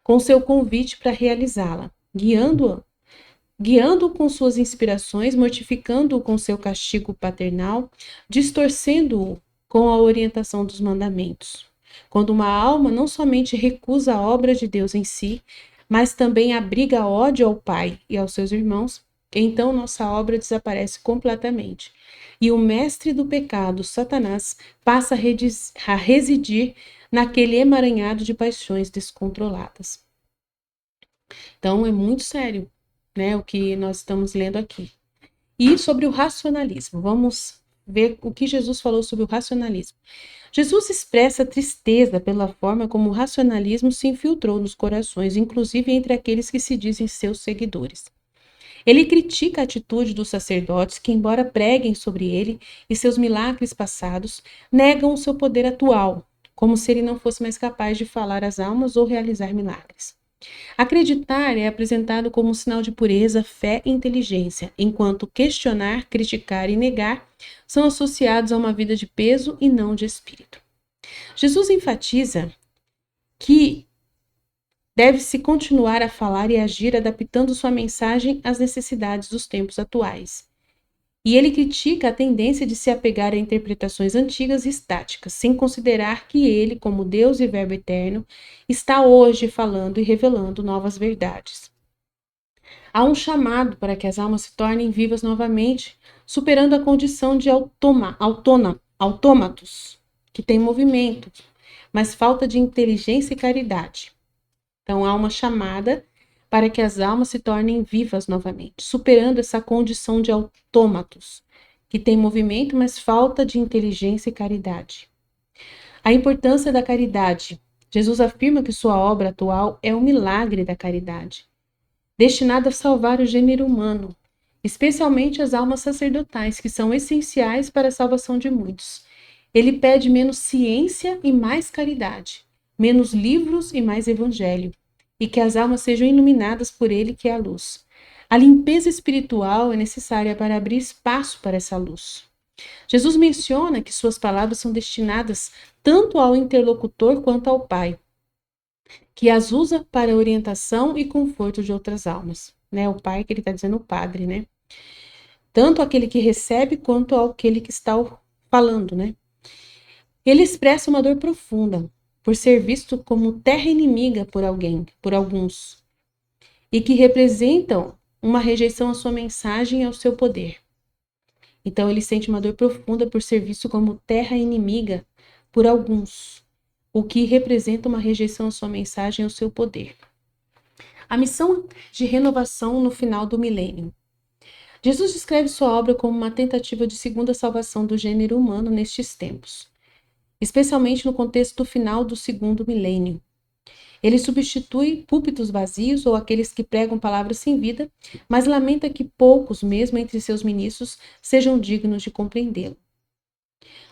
com seu convite para realizá-la, guiando-o com suas inspirações, mortificando-o com seu castigo paternal, distorcendo-o com a orientação dos mandamentos. Quando uma alma não somente recusa a obra de Deus em si, mas também abriga ódio ao Pai e aos seus irmãos, então nossa obra desaparece completamente. E o mestre do pecado, Satanás, passa a residir naquele emaranhado de paixões descontroladas. Então é muito sério, né, o que nós estamos lendo aqui. E sobre o racionalismo, vamos ver o que Jesus falou sobre o racionalismo. Jesus expressa tristeza pela forma como o racionalismo se infiltrou nos corações, inclusive entre aqueles que se dizem seus seguidores. Ele critica a atitude dos sacerdotes que, embora preguem sobre ele e seus milagres passados, negam o seu poder atual, como se ele não fosse mais capaz de falar às almas ou realizar milagres. Acreditar é apresentado como um sinal de pureza, fé e inteligência, enquanto questionar, criticar e negar são associados a uma vida de peso e não de espírito. Jesus enfatiza que deve-se continuar a falar e agir adaptando sua mensagem às necessidades dos tempos atuais. E ele critica a tendência de se apegar a interpretações antigas e estáticas, sem considerar que ele, como Deus e Verbo eterno, está hoje falando e revelando novas verdades. Há um chamado para que as almas se tornem vivas novamente, superando a condição de autômatos, que têm movimento, mas falta de inteligência e caridade. Então, há uma chamada para que as almas se tornem vivas novamente, superando essa condição de autômatos, que tem movimento, mas falta de inteligência e caridade. A importância da caridade. Jesus afirma que sua obra atual é o milagre da caridade, destinada a salvar o gênero humano, especialmente as almas sacerdotais, que são essenciais para a salvação de muitos. Ele pede menos ciência e mais caridade, menos livros e mais evangelho, e que as almas sejam iluminadas por ele, que é a luz. A limpeza espiritual é necessária para abrir espaço para essa luz. Jesus menciona que suas palavras são destinadas tanto ao interlocutor quanto ao Pai, que as usa para orientação e conforto de outras almas. Né? O Pai, que ele está dizendo o Padre, né? Tanto aquele que recebe quanto aquele que está falando, né? Ele expressa uma dor profunda por ser visto como terra inimiga por alguns, e que representam uma rejeição à sua mensagem e ao seu poder. Então ele sente uma dor profunda por ser visto como terra inimiga por alguns, o que representa uma rejeição à sua mensagem e ao seu poder. A missão de renovação no final do milênio. Jesus descreve sua obra como uma tentativa de segunda salvação do gênero humano nestes tempos, especialmente no contexto do final do segundo milênio. Ele substitui púlpitos vazios ou aqueles que pregam palavras sem vida, mas lamenta que poucos, mesmo entre seus ministros, sejam dignos de compreendê-lo.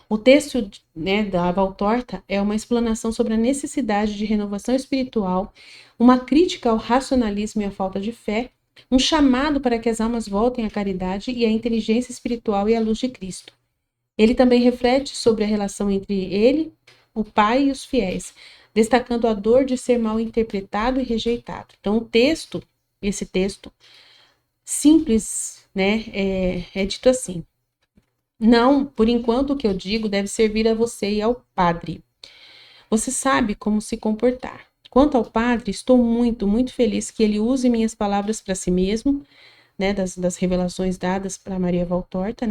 O texto, da Valtorta é uma explanação sobre a necessidade de renovação espiritual, uma crítica ao racionalismo e à falta de fé, um chamado para que as almas voltem à caridade e à inteligência espiritual e à luz de Cristo. Ele também reflete sobre a relação entre ele, o Pai e os fiéis, destacando a dor de ser mal interpretado e rejeitado. Então, esse texto simples, é dito assim: não, por enquanto o que eu digo deve servir a você e ao Padre. Você sabe como se comportar. Quanto ao Padre, estou muito, muito feliz que ele use minhas palavras para si mesmo, das revelações dadas para Maria Valtorta,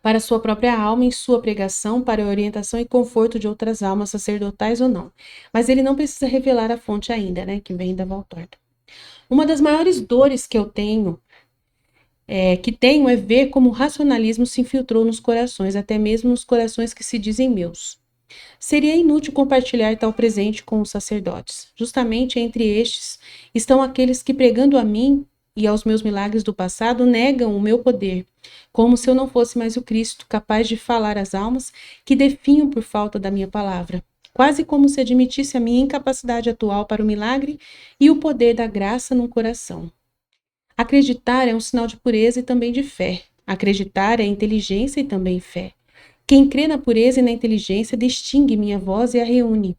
para sua própria alma em sua pregação, para a orientação e conforto de outras almas, sacerdotais ou não. Mas ele não precisa revelar a fonte ainda, que vem da Valtorta. Uma das maiores dores que eu tenho é ver como o racionalismo se infiltrou nos corações, até mesmo nos corações que se dizem meus. Seria inútil compartilhar tal presente com os sacerdotes. Justamente entre estes estão aqueles que, pregando a mim e aos meus milagres do passado, negam o meu poder, como se eu não fosse mais o Cristo, capaz de falar às almas que definham por falta da minha palavra, quase como se admitisse a minha incapacidade atual para o milagre e o poder da graça no coração. Acreditar é um sinal de pureza e também de fé. Acreditar é inteligência e também fé. Quem crê na pureza e na inteligência distingue minha voz e a reúne.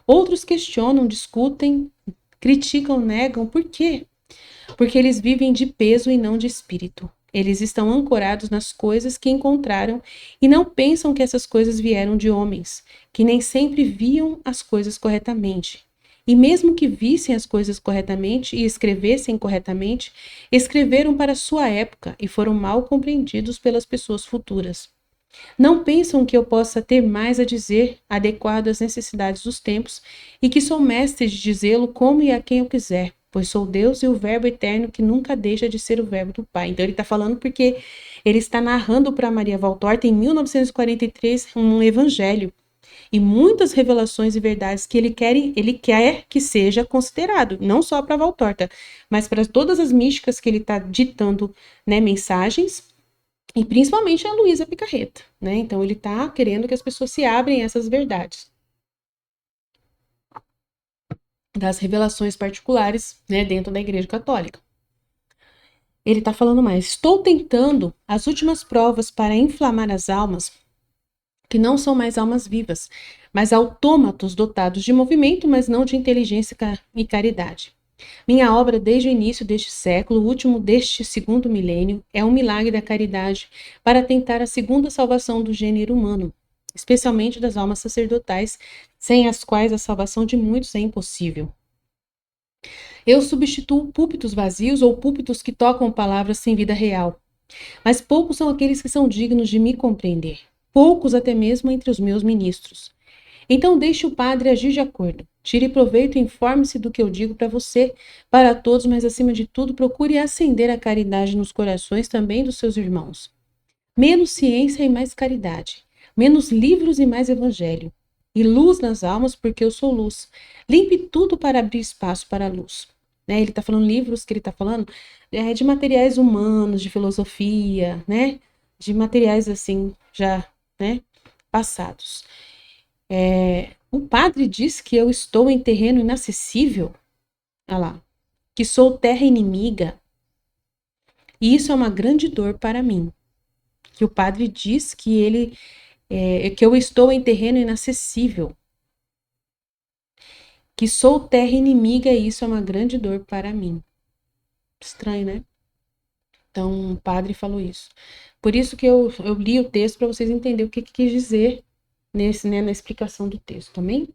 Outros questionam, discutem, criticam, negam. Por quê? Porque eles vivem de peso e não de espírito. Eles estão ancorados nas coisas que encontraram e não pensam que essas coisas vieram de homens, que nem sempre viam as coisas corretamente. E mesmo que vissem as coisas corretamente e escrevessem corretamente, escreveram para sua época e foram mal compreendidos pelas pessoas futuras. Não pensam que eu possa ter mais a dizer, adequado às necessidades dos tempos, e que sou mestre de dizê-lo como e a quem eu quiser, pois sou Deus e o Verbo eterno que nunca deixa de ser o Verbo do Pai. Então ele está falando porque ele está narrando para Maria Valtorta em 1943 um evangelho e muitas revelações e verdades que ele quer que seja considerado, não só para Valtorta, mas para todas as místicas que ele está ditando, né, mensagens, e principalmente a Luísa Picarreta, né? Então ele está querendo que as pessoas se abrem a essas verdades das revelações particulares, né, dentro da Igreja Católica. Ele está falando mais: estou tentando as últimas provas para inflamar as almas que não são mais almas vivas, mas autômatos dotados de movimento, mas não de inteligência e caridade. Minha obra desde o início deste século, o último deste segundo milênio, é um milagre da caridade para tentar a segunda salvação do gênero humano, especialmente das almas sacerdotais, sem as quais a salvação de muitos é impossível. Eu substituo púlpitos vazios ou púlpitos que tocam palavras sem vida real, mas poucos são aqueles que são dignos de me compreender, poucos até mesmo entre os meus ministros. Então deixe o padre agir de acordo. Tire proveito e informe-se do que eu digo para você, para todos, mas acima de tudo, procure acender a caridade nos corações também dos seus irmãos. Menos ciência e mais caridade. Menos livros e mais evangelho. E luz nas almas, porque eu sou luz. Limpe tudo para abrir espaço para a luz. Né? Ele está falando livros que ele está falando de materiais humanos, de filosofia, né? De materiais assim, já, né? Passados. O padre diz que eu estou em terreno inacessível, olha lá, que sou terra inimiga, e isso é uma grande dor para mim. Que o padre diz que que eu estou em terreno inacessível, que sou terra inimiga, e isso é uma grande dor para mim. Estranho, né? Então, o padre falou isso. Por isso que eu li o texto para vocês entenderem o que quis dizer na explicação do texto, também.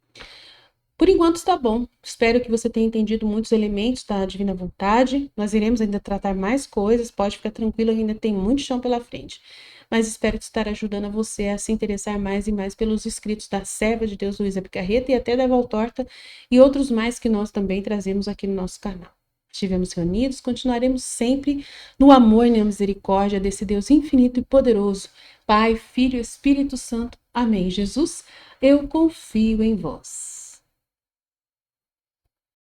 Por enquanto está bom. Espero que você tenha entendido muitos elementos da Divina Vontade. Nós iremos ainda tratar mais coisas. Pode ficar tranquilo, ainda tem muito chão pela frente. Mas espero estar ajudando a você a se interessar mais e mais pelos escritos da serva de Deus Luísa Picarreta e até da Valtorta e outros mais que nós também trazemos aqui no nosso canal. Estivemos reunidos, continuaremos sempre no amor e na misericórdia desse Deus infinito e poderoso, Pai, Filho e Espírito Santo. Amém. Jesus, eu confio em vós.